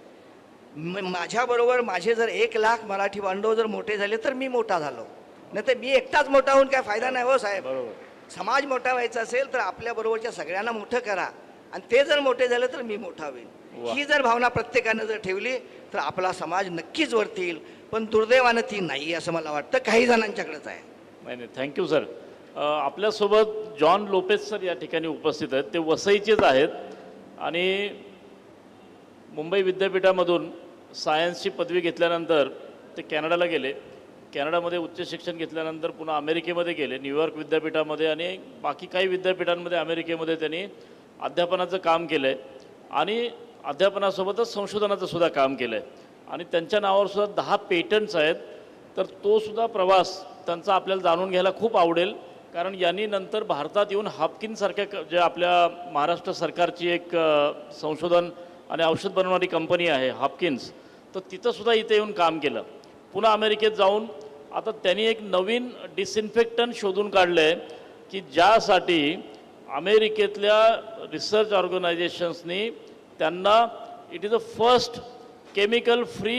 माझ्याबरोबर माझे जर 1 लाख मराठी बांधव जर मोठे झाले तर मी मोठा झालो, नाही तर मी एकटाच मोठा होऊन काय फायदा नाही हो साहेब. बरोबर. समाज मोठा व्हायचा असेल तर आपल्याबरोबरच्या सगळ्यांना मोठं करा, आणि ते जर मोठे झाले तर मी मोठा होईल. ही जर भावना प्रत्येकानं जर ठेवली तर आपला समाज नक्कीच वरती येईल. पण दुर्दैवानं ती नाही असं मला वाटतं, काही जणांच्याकडेच आहे. नाही, थँक्यू सर. आपल्यासोबत जॉन लोपेस सर या ठिकाणी उपस्थित आहेत. ते वसईचेच आहेत आणि मुंबई विद्यापीठामधून सायन्सची पदवी घेतल्यानंतर ते कॅनडाला गेले. कॅनडामध्ये उच्च शिक्षण घेतल्यानंतर पुन्हा अमेरिकेमध्ये गेले, न्यूयॉर्क विद्यापीठामध्ये आणि बाकी काही विद्यापीठांमध्ये अमेरिकेमध्ये त्यांनी अध्यापनाचं काम केलं आहे आणि अध्यापनासोबतच संशोधनाचं सुद्धा काम केलं आहे आणि त्यांच्या नावावर सुद्धा 10 पेटंट्स आहेत. तर तो सुद्धा प्रवास त्यांचा आपल्याला जाणून घ्यायला खूप आवडेल, कारण यांनी नंतर भारतात येऊन हाफकिनसारख्या जे आपल्या महाराष्ट्र सरकारची एक संशोधन आणि औषध बनवणारी कंपनी आहे हाफकिन्स, तर तिथंसुद्धा इथे येऊन काम केलं. पुन्हा अमेरिकेत जाऊन आता त्यांनी एक नवीन डिसइन्फेक्टंट शोधून काढलं आहे की ज्यासाठी अमेरिकेतल्या रिसर्च ऑर्गनायझेशन्सनी त्यांना it is a first chemical free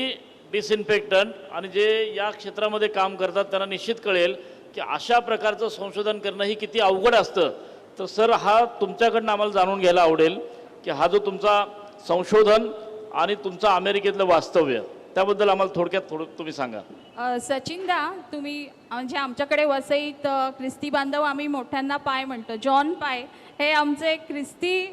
disinfectant, आणि जे या क्षेत्रामध्ये काम करतात त्यांना निश्चित कळेल की अशा प्रकारचं संशोधन करणं ही किती अवघड असतं. तर सर, हा तुमच्याकडनं आम्हाला जाणून घ्यायला आवडेल की हा जो तुमचा संशोधन आणि तुमचं अमेरिकेतलं वास्तव्य, त्याबद्दल आम्हाला थोडं तुम्ही सांगा. सचिनदा, तुम्ही म्हणजे आमच्याकडे वसईत ख्रिस्ती बांधव आम्ही मोठ्यांना पाय म्हणतो. जॉन पाय हे आमचे ख्रिस्ती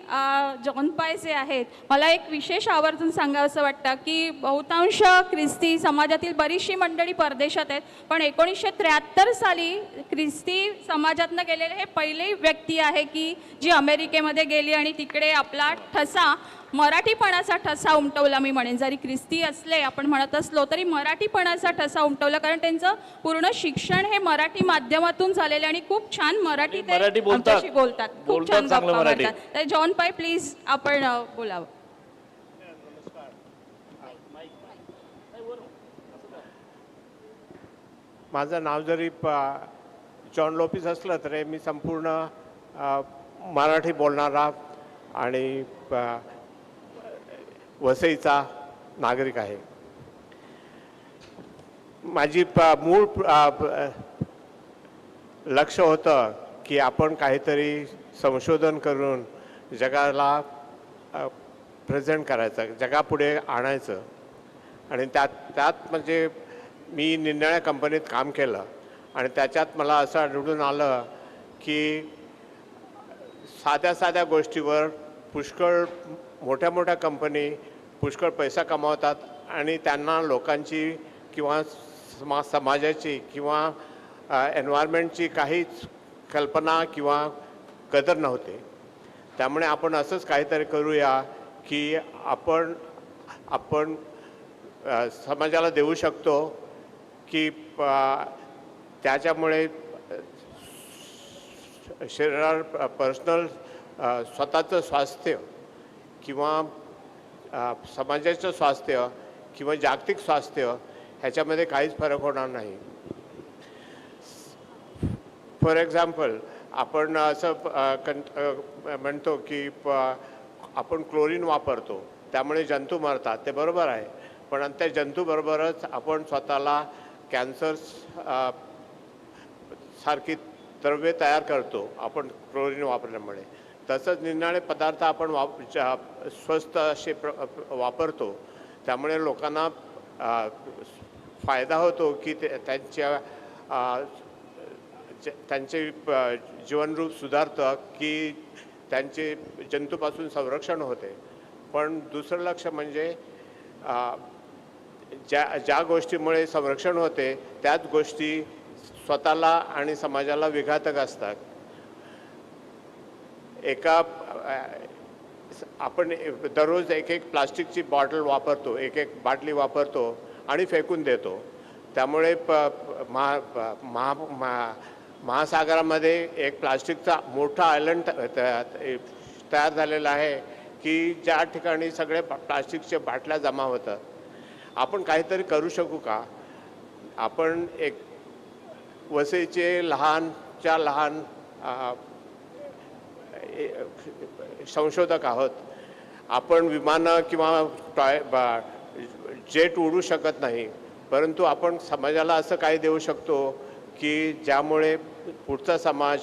जॉन पाय जे आहेत, मला एक विशेष आवर्जून सांगावंसं वाटतं की बहुतांश ख्रिस्ती समाजातील बरीचशी मंडळी परदेशात आहेत, पण 1973 साली ख्रिस्ती समाजातनं गेलेले हे पहिली व्यक्ती आहे की जी अमेरिकेमध्ये गेली आणि तिकडे आपला ठसा, मराठीपणाचा ठसा उमटवला. मी म्हणेन, जरी ख्रिस्ती असले आपण म्हणत असलो तरी मराठीपणाचा ठसा उमटवला, कारण त्यांचं पूर्ण शिक्षण हे मराठी माध्यमातून झालेले आणि खूप छान मराठी ते मराठी बोलतात. आमच्याशी बोलतात, खूप छान चांगलं गप्पा मराठी. मारतात. तर जॉन पाय, प्लीज आपण बोलावं. माझं नाव जरी जॉन लोपिस असलं तरी मी संपूर्ण मराठी बोलणारा आणि वसईचा नागरिक आहे. माझी मूळ लक्ष होतं की आपण काहीतरी संशोधन करून जगाला प्रेझेंट करायचं, जगापुढे आणायचं. आणि त्यात म्हणजे मी निरनिराळ्या कंपनीत काम केलं आणि त्याच्यात मला असं आढळून आलं की साध्या साध्या गोष्टीवर पुष्कळ मोठ्या मोठ्या कंपनी पुष्कळ पैसा कमावतात आणि त्यांना लोकांची किंवा समाजाची किंवा एन्व्हायरमेंटची काहीच कल्पना किंवा कदर नव्हते. त्यामुळे आपण असंच काहीतरी करूया की आपण समाजाला देऊ शकतो की त्याच्यामुळे शरीरावर पर्सनल स्वतःचं स्वास्थ्य किंवा समाजाचं स्वास्थ्य किंवा जागतिक स्वास्थ्य ह्याच्यामध्ये काहीच फरक होणार नाही. फॉर एक्झाम्पल, आपण असं म्हणतो की आपण क्लोरीन वापरतो त्यामुळे जंतू मरतात, ते बरोबर आहे. पण त्या जंतूबरोबरच आपण स्वतःला कॅन्सर सारखी द्रव्ये तयार करतो आपण क्लोरीन वापरल्यामुळे. तसंच निरनिराळे पदार्थ आपण स्वस्त असे वापरतो, त्यामुळे लोकांना फायदा होतो की त्यांचे जीवनरूप सुधारतं की त्यांचे जंतूपासून संरक्षण होते. पण दुसरं लक्ष म्हणजे ज्या गोष्टीमुळे संरक्षण होते त्याच गोष्टी स्वतःला आणि समाजाला विघातक असतात. आपण दररोज एक प्लास्टिकची बॉटल वापरतो, एक बाटली वापरतो आणि फेकून देतो. त्यामुळे महासागरामध्ये एक प्लास्टिकचा मोठा आयलंड तयार झालेला आहे की ज्या ठिकाणी सगळे प्लास्टिकच्या बाटल्या जमा होतात. आपण काहीतरी करू शकू का? आपण एक वसईचे लहानच्या लहान संशोधक आहोत. आपण विमानं किंवा जेट उडू शकत नाही, परंतु आपण समाजाला असं काही देऊ शकतो की ज्यामुळे पुढचा समाज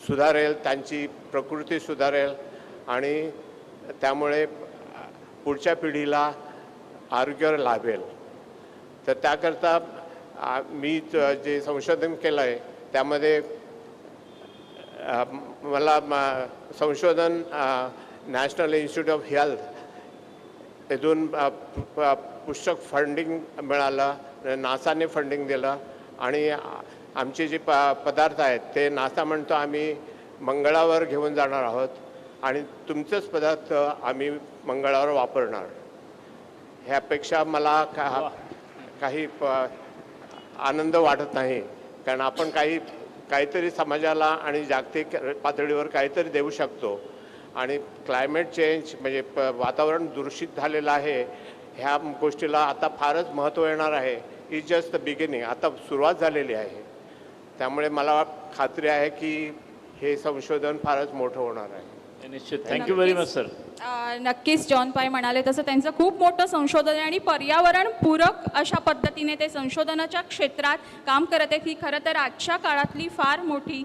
सुधारेल, त्यांची प्रकृती सुधारेल आणि त्यामुळे पुढच्या पिढीला आरोग्य लाभेल. तर त्याकरता मी जे संशोधन केलं आहे त्यामध्ये मला संशोधन नॅशनल इन्स्टिट्यूट ऑफ हेल्थ इथून पुस्तक फंडिंग मिळालं, नासाने फंडिंग दिलं आणि आमचे जे पदार्थ आहेत ते नासा म्हणतो आम्ही मंगळावर घेऊन जाणार आहोत आणि तुमचेच पदार्थ आम्ही मंगळावर वापरणार. ह्यापेक्षा मला काही आनंद वाटत नाही, कारण आपण काहीतरी समाजाला आणि जागतिक पातळीवर काहीतरी देऊ शकतो. आणि क्लायमेट चेंज म्हणजे वातावरण दूषित झालेलं आहे, ह्या गोष्टीला आता फारच महत्त्व येणार आहे. इज जस्ट द बिगिनिंग, आता सुरुवात झालेली आहे. त्यामुळे मला खात्री आहे की हे संशोधन फारच मोठं होणार आहे. निश्चित. Thank you very much sir. नक्कीच जॉन पाय म्हणाले तसं त्यांचं खूप मोठं संशोधन आहे आणि पर्यावरण पूरक अशा पद्धतीने ते संशोधनाच्या क्षेत्रात काम करत आहेत. ही खरं तर आजच्या काळातली फार मोठी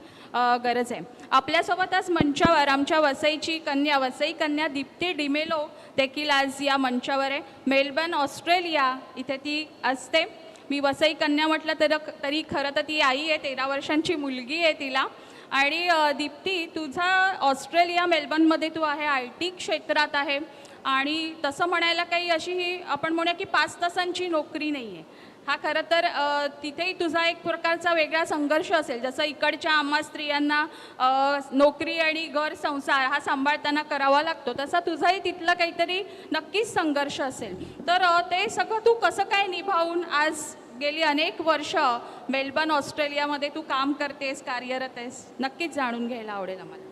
गरज आहे. आपल्यासोबतच मंचावर आमच्या वसई कन्या दीप्ती डिमेलो देखील आज या मंचावर आहे. मेलबर्न ऑस्ट्रेलिया इथे ती असते. मी वसई कन्या म्हटलं तरी खरं तर ती आई आहे, 13 वर्षांची मुलगी आहे तिला. आणि दीप्ती, तुझा ऑस्ट्रेलिया मेलबर्नमध्ये तू आहे, IT क्षेत्रात आहे आणि तसं म्हणायला काही अशी ही आपण म्हणूया की 5 तासांची नोकरी नाही आहे. हा खरं तर तिथेही तुझा एक प्रकारचा वेगळा संघर्ष असेल, जसं इकडच्या आम्हा स्त्रियांना नोकरी आणि घर संसार हा सांभाळताना करावा लागतो, तसा तुझाही तिथलं काहीतरी नक्कीच संघर्ष असेल. तर ते सगळं तू कसं काय निभावून आज गेली अनेक वर्ष मेलबर्न ऑस्ट्रेलियामध्ये तू काम करतेस, कार्यरत आहेस, नक्कीच जाणून घ्यायला आवडेल आम्हाला.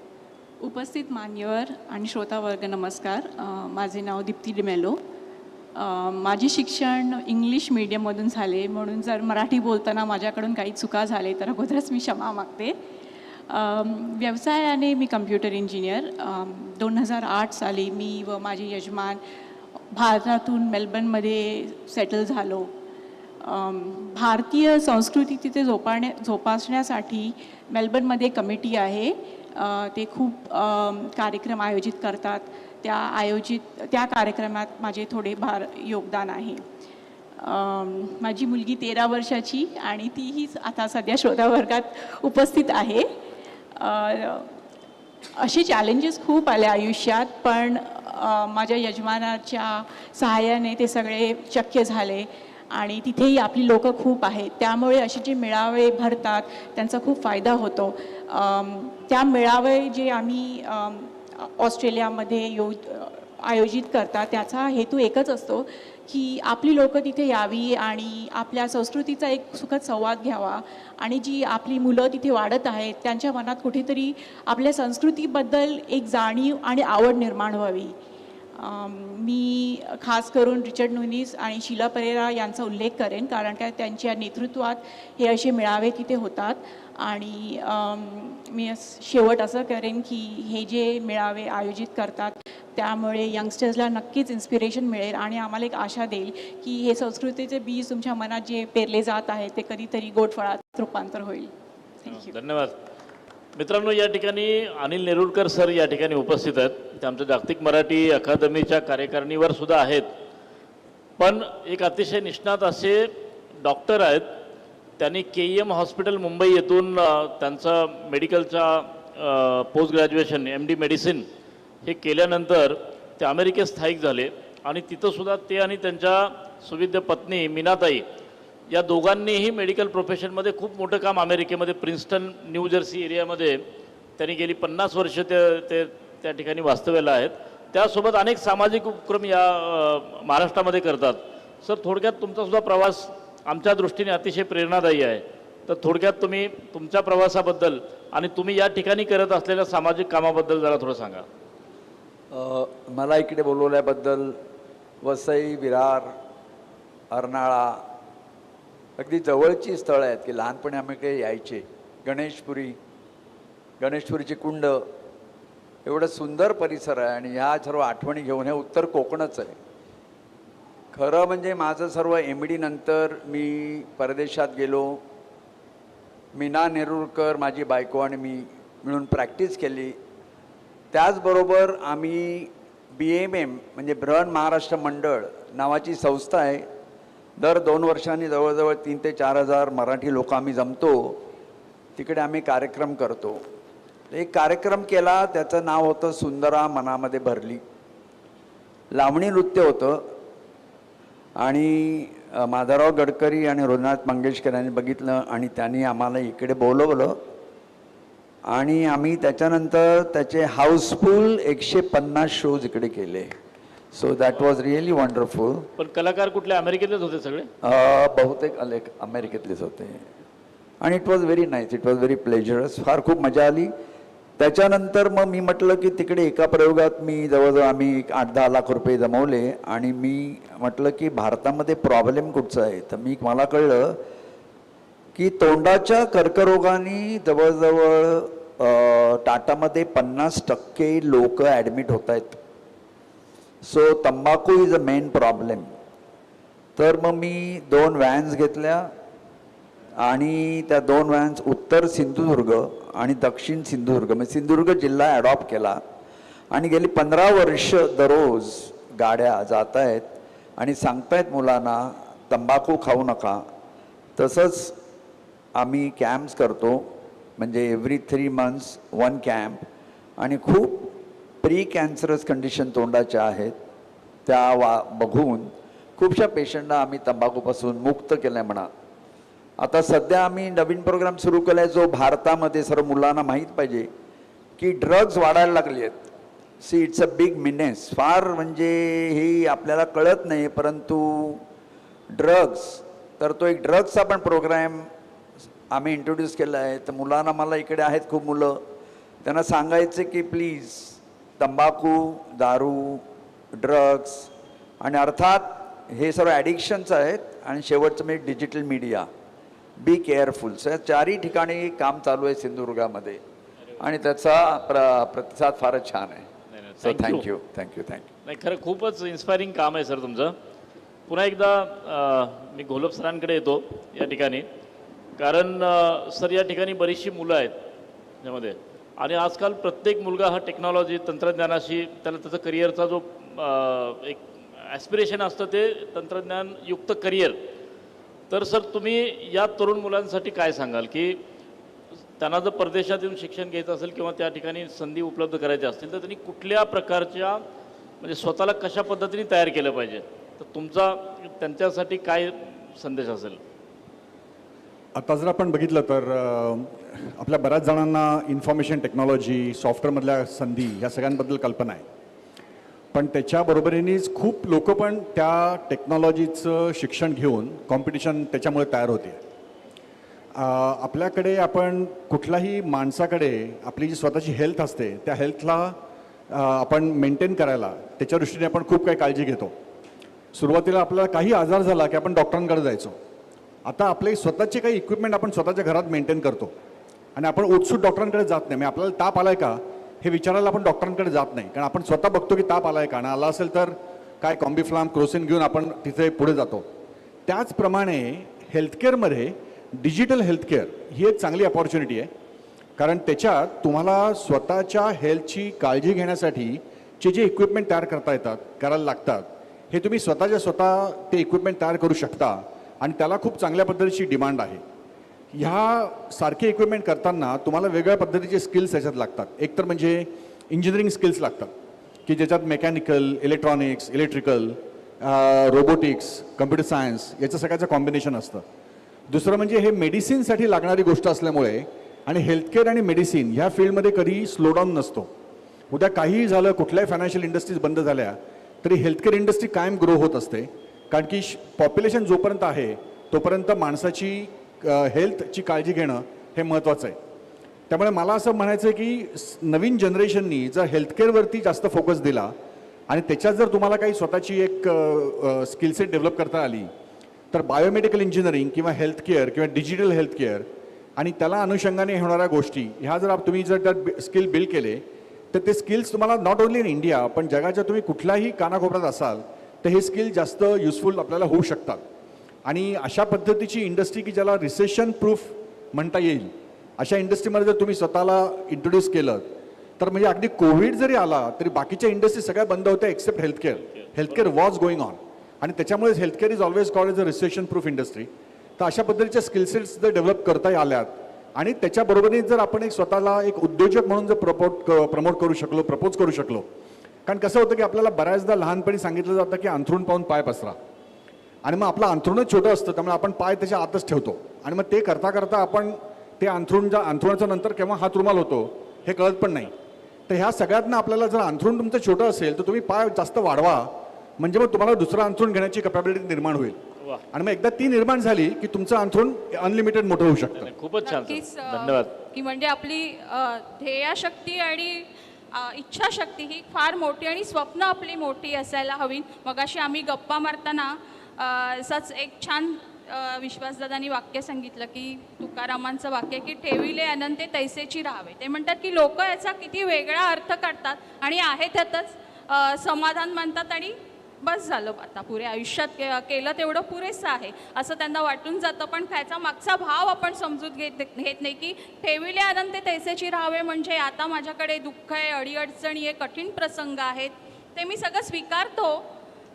उपस्थित मान्यवर आणि श्रोतावर्ग नमस्कार. माझे नाव दीप्ती डिमेलो. माझे शिक्षण इंग्लिश मीडियममधून झाले, म्हणून जर मराठी बोलताना माझ्याकडून काही चुका झाले तर अगोदरच मी क्षमा मागते. व्यवसायाने मी कम्प्युटर इंजिनियर. 2008 साली मी व माझे यजमान भारतातून मेलबर्नमध्ये सेटल झालो. भारतीय संस्कृती तिथे जोपासण्यासाठी मेलबर्नमध्ये कमिटी आहे. ते खूप कार्यक्रम आयोजित करतात. त्या कार्यक्रमात माझे थोडे योगदान आहे. माझी मुलगी 13 वर्षाची आणि तीही आता सध्या श्रोतावर्गात उपस्थित आहे. असे चॅलेंजेस खूप आले आयुष्यात, पण माझ्या यजमानाच्या सहाय्याने ते सगळे शक्य झाले. आणि तिथेही आपली लोकं खूप आहेत, त्यामुळे असे जे मेळावे भरतात त्यांचा खूप फायदा होतो. त्या मेळावे जे आम्ही ऑस्ट्रेलियामध्ये आयोजित करतात त्याचा हेतू एकच असतो की आपली लोकं तिथे यावी आणि आपल्या संस्कृतीचा एक सुखद संवाद घ्यावा आणि जी आपली मुलं तिथे वाढत आहेत त्यांच्या मनात कुठेतरी आपल्या संस्कृतीबद्दल एक जाणीव आणि आवड निर्माण व्हावी. मी खास करून रिचर्ड नुनीस आणि शीला परेरा यांचा उल्लेख करेन, कारण काय त्यांच्या नेतृत्वात हे असे मेळावे तिथे होतात. आणि मी शेवट असं करेन की हे जे मेळावे आयोजित करतात त्यामुळे यंगस्टर्सला नक्कीच इन्स्पिरेशन मिळेल आणि आम्हाला एक आशा देईल की हे संस्कृतीचे बीज तुमच्या मनात जे पेरले जात आहे ते कधीतरी गोड फळात रूपांतर होईल. थँक्यू. धन्यवाद. मित्रांनो, या ठिकाणी अनिल नेरुरकर सर या ठिकाणी उपस्थित आहेत. ते आमच्या जागतिक मराठी अकादमीच्या कार्यकारिणीवर सुद्धा आहेत, पण एक अतिशय निष्णात असे डॉक्टर आहेत. त्यांनी KEM हॉस्पिटल मुंबई येथून त्यांचं मेडिकलचा पोस्ट ग्रॅज्युएशन MD मेडिसिन हे केल्यानंतर ते अमेरिकेत स्थायिक झाले आणि तिथंसुद्धा ते आणि त्यांच्या सुविद्य पत्नी मीनाताई या दोघांनीही मेडिकल प्रोफेशनमध्ये खूप मोठं काम अमेरिकेमध्ये प्रिन्स्टन न्यू जर्सी एरियामध्ये त्यांनी गेली 50 वर्ष ते त्या ठिकाणी वास्तव्याला आहेत. त्यासोबत अनेक सामाजिक उपक्रम या महाराष्ट्रामध्ये करतात. सर, थोडक्यात तुमचासुद्धा प्रवास आमच्या दृष्टीने अतिशय प्रेरणादायी आहे, तर थोडक्यात तुम्ही तुमच्या प्रवासाबद्दल आणि तुम्ही या ठिकाणी करत असलेल्या सामाजिक कामाबद्दल जरा थोडं सांगा. मला इकडे बोलवल्याबद्दल वसई, विरार, अर्नाळा अगदी जवळची स्थळं आहेत की लहानपणी आम्ही काही यायचे. गणेशपुरीचे कुंड, एवढं सुंदर परिसर आहे आणि ह्या सर्व आठवणी घेऊन हे उत्तर कोकणच आहे. खरं म्हणजे माझं सर्व MD नंतर मी परदेशात गेलो. मीना नेरुरकर माझी बायको आणि मी मिळून प्रॅक्टिस केली. त्याचबरोबर आम्ही BMM म्हणजे बृहन महाराष्ट्र मंडळ नावाची संस्था आहे. दर 2 वर्षांनी जवळजवळ 3,000 ते 4,000 मराठी लोक आम्ही जमतो. तिकडे आम्ही कार्यक्रम करतो. एक कार्यक्रम केला, त्याचं नाव होतं सुंदरा मनामध्ये भरली. लावणी नृत्य होतं आणि माधवराव गडकरी आणि रघुनाथ मंगेशकर यांनी बघितलं आणि त्यांनी आम्हाला इकडे बोलवलं आणि आम्ही त्याच्यानंतर त्याचे हाऊसफुल 150 शोज इकडे केले. So that was really wonderful. पण कलाकार कुठले अमेरिकेतलेच होते सगळे? बहुतेक अमेरिकेतलेच होते आणि it was very nice, it was very pleasurous. फार खूप मजा आली. त्याच्यानंतर मग मी म्हटलं की तिकडे एका प्रयोगात मी जवळजवळ आम्ही 8-10 लाख रुपये जमवले आणि मी म्हटलं की भारतामध्ये प्रॉब्लेम कुठचा आहे. तर मला कळलं की तोंडाच्या कर्करोगाने जवळजवळ टाटामध्ये 50% लोक ॲडमिट होत आहेत. सो तंबाखू इज अ मेन प्रॉब्लेम. तर मग मी 2 व्हॅन्स घेतल्या आणि त्या 2 व्हॅन्स उत्तर सिंधुदुर्ग आणि दक्षिण सिंधुदुर्ग म्हणजे सिंधुदुर्ग जिल्हा ॲडॉप्ट केला आणि गेली 15 वर्ष दररोज गाड्या जात आहेत आणि सांगतायत मुलांना तंबाखू खाऊ नका. तसंच आम्ही कॅम्प्स करतो, म्हणजे एव्हरी 3 months 1 कॅम्प आणि खूप प्री कॅन्सरस कंडिशन तोंडाच्या आहेत त्या बघून खूपशा पेशंटना आम्ही तंबाखूपासून मुक्त केलं आहे म्हणा. आता सध्या आम्ही नवीन प्रोग्राम सुरू केला आहे जो भारतामध्ये सर्व मुलांना माहीत पाहिजे की ड्रग्ज वाढायला लागले आहेत. See it's a big menace. फार म्हणजे हे आपल्याला कळत नाही, परंतु ड्रग्ज, तर तो एक ड्रग्जचा पण प्रोग्राम आम्ही इंट्रोड्यूस केला आहे. तर मुलांना, मला इकडे आहेत खूप मुलं, त्यांना सांगायचे की प्लीज तंबाखू, दारू, ड्रग्ज आणि अर्थात हे सर्व ॲडिक्शन्स आहेत आणि शेवटचं म्हणजे digital media, be careful. So या 4ही ठिकाणी काम चालू आहे सिंधुदुर्गामध्ये आणि त्याचा प्रतिसाद फारच छान आहे. So thank you. नाही, खरं खूपच इन्स्पायरिंग काम आहे सर तुमचं. पुन्हा एकदा मी घोलप सरांकडे येतो या ठिकाणी, कारण सर या ठिकाणी बरीचशी मुलं आहेत त्यामध्ये आणि आजकाल प्रत्येक मुलगा हा टेक्नॉलॉजी, तंत्रज्ञानाशी त्याला त्याचं करिअरचा जो एक ॲस्पिरेशन असतं ते तंत्रज्ञानयुक्त करिअर. तर सर तुम्ही या तरुण मुलांसाठी काय सांगाल की त्यांना जर परदेशात येऊन शिक्षण घ्यायचं असेल किंवा त्या ठिकाणी संधी उपलब्ध करायच्या असतील तर त्यांनी कुठल्या प्रकारच्या म्हणजे स्वतःला कशा पद्धतीने तयार केलं पाहिजे, तर तुमचा त्यांच्यासाठी काय संदेश असेल? आता जर आपण बघितलं तर आपल्या बऱ्याच जणांना इन्फॉर्मेशन टेक्नॉलॉजी, सॉफ्टवेअरमधल्या संधी ह्या सगळ्यांबद्दल कल्पना आहे, पण त्याच्याबरोबरीनेच खूप लोक पण त्या टेक्नॉलॉजीचं शिक्षण घेऊन कॉम्पिटिशन त्याच्यामुळे तयार होते. आपल्याकडे आपण कुठल्याही माणसाकडे आपली जी स्वतःची हेल्थ असते त्या हेल्थला आपण मेंटेन करायला त्याच्या दृष्टीने आपण खूप काही काळजी घेतो. सुरुवातीला आपल्याला काही आजार झाला की आपण डॉक्टरांकडे जायचो. आता आपले स्वतःचे काही इक्विपमेंट आपण स्वतःच्या घरात मेंटेन करतो आणि आपण उठसूट डॉक्टरांकडे जात नाही. म्हणजे आपल्याला ताप आलाय का हे विचारायला आपण डॉक्टरांकडे जात नाही, कारण आपण स्वतः बघतो की ताप आलाय का, आणि आला असेल तर काय कॉम्बिफ्लाम, क्रोसिन घेऊन आपण तिथे पुढे जातो. त्याचप्रमाणे हेल्थकेअरमध्ये डिजिटल हेल्थकेअर ही एक चांगली अपॉर्च्युनिटी आहे, कारण त्याच्यात तुम्हाला स्वतःच्या हेल्थची काळजी घेण्यासाठी जे इक्विपमेंट तयार करता येतात, करायला लागतात, हे तुम्ही स्वतः ते इक्विपमेंट तयार करू शकता आणि त्याला खूप चांगल्या पद्धतीची डिमांड आहे. ह्या सारखे इक्विपमेंट करताना तुम्हाला वेगळ्या पद्धतीचे स्किल्स याच्यात लागतात. एक तर म्हणजे इंजिनिअरिंग स्किल्स लागतात की ज्याच्यात mechanical, electronics, electrical, robotics, computer science याचं सगळ्याचं कॉम्बिनेशन असतं. दुसरं म्हणजे हे मेडिसिनसाठी लागणारी गोष्ट असल्यामुळे आणि हेल्थकेअर आणि मेडिसिन ह्या फील्डमध्ये कधी स्लोडाऊन नसतो. उद्या काहीही झालं, कुठल्याही फायनान्शियल इंडस्ट्रीज बंद झाल्या तरी हेल्थकेअर इंडस्ट्री कायम ग्रो होत असते, कारण की पॉप्युलेशन जोपर्यंत आहे तोपर्यंत माणसाची हेल्थची काळजी घेणं हे महत्त्वाचं आहे. त्यामुळे मला असं म्हणायचं आहे की नवीन जनरेशननी जर हेल्थकेअरवरती जास्त फोकस दिला आणि त्याच्यात जर तुम्हाला काही स्वतःची एक स्किलसेट डेव्हलप करता आली तर बायोमेडिकल इंजिनिअरिंग किंवा हेल्थकेअर किंवा डिजिटल हेल्थकेअर आणि त्याला अनुषंगाने होणाऱ्या गोष्टी ह्या जर तुम्ही जर त्यात स्किल बिल्ड केले तर ते स्किल्स तुम्हाला नॉट ओन्ली इन इंडिया पण जगाच्या तुम्ही कुठल्याही कानाकोपऱ्यात असाल तर हे स्किल जास्त युजफुल आपल्याला होऊ शकतात. आणि अशा पद्धतीची इंडस्ट्री की ज्याला रिसेशन प्रूफ म्हणता येईल अशा इंडस्ट्रीमध्ये जर तुम्ही स्वतःला इंट्रोड्यूस केलं तर म्हणजे अगदी कोविड जरी आला तरी बाकीच्या इंडस्ट्री सगळ्या बंद होत्या except healthcare. Healthcare was going on आणि त्याच्यामुळेच healthcare is always called as a recession proof industry. तर अशा पद्धतीच्या स्किलसेट्स जर डेव्हलप करता आल्यात आणि त्याच्याबरोबरीने जर आपण एक स्वतःला एक उद्योजक म्हणून जर प्रमोट करू शकलो, प्रपोज करू शकलो. कारण कसं होतं की आपल्याला बऱ्याचदा लहानपणी सांगितलं जातं की अंथरूण पाहून पाय पसरा, आणि मग आपलं अंथरूणच छोटं असतं, त्यामुळे आपण पाय त्याच्या आतच ठेवतो, आणि मग ते करता करता आपण ते अंथरुणाच्या नंतर केव्हा हात रुमाल होतो हे कळत पण नाही. तर ह्या सगळ्यातनं आपल्याला जर अंथरूण तुमचं छोटं असेल तर तुम्ही पाय जास्त वाढवा, म्हणजे मग तुम्हाला दुसरं अंथरूण घेण्याची कॅपॅबिलिटी निर्माण होईल. वा. आणि मग एकदा ती निर्माण झाली की तुमचं अंथरूण अनलिमिटेड मोठं होऊ शकतं. नाही, खूपच छान नक्कीच सर. धन्यवाद. की म्हणजे आपली ध्येयशक्ती आणि इच्छाशक्ती ही फार मोठी आणि स्वप्न आपली मोठी असायला हवी. मगाशी आम्ही गप्पा मारताना असंच एक छान विश्वासदादांनी वाक्य सांगितलं की तुकारामांचं वाक्य की ठेविले अनंते तैसेची राहावे. ते म्हणतात की लोक याचा किती वेगळा अर्थ काढतात आणि आहे त्यातच समाधान मानतात आणि बस झालं, आता पुरे आयुष्यात केलं तेवढं पुरेसं आहे असं त्यांना वाटून जातं. पण त्याचा मागचा भाव आपण समजून घेत नाही की ठेविले अनंते तैसेची राहावे म्हणजे आता माझ्याकडे दुःख आहे, अडीअडचणी आहे, कठीण प्रसंग आहेत, ते मी सगळं स्वीकारतो,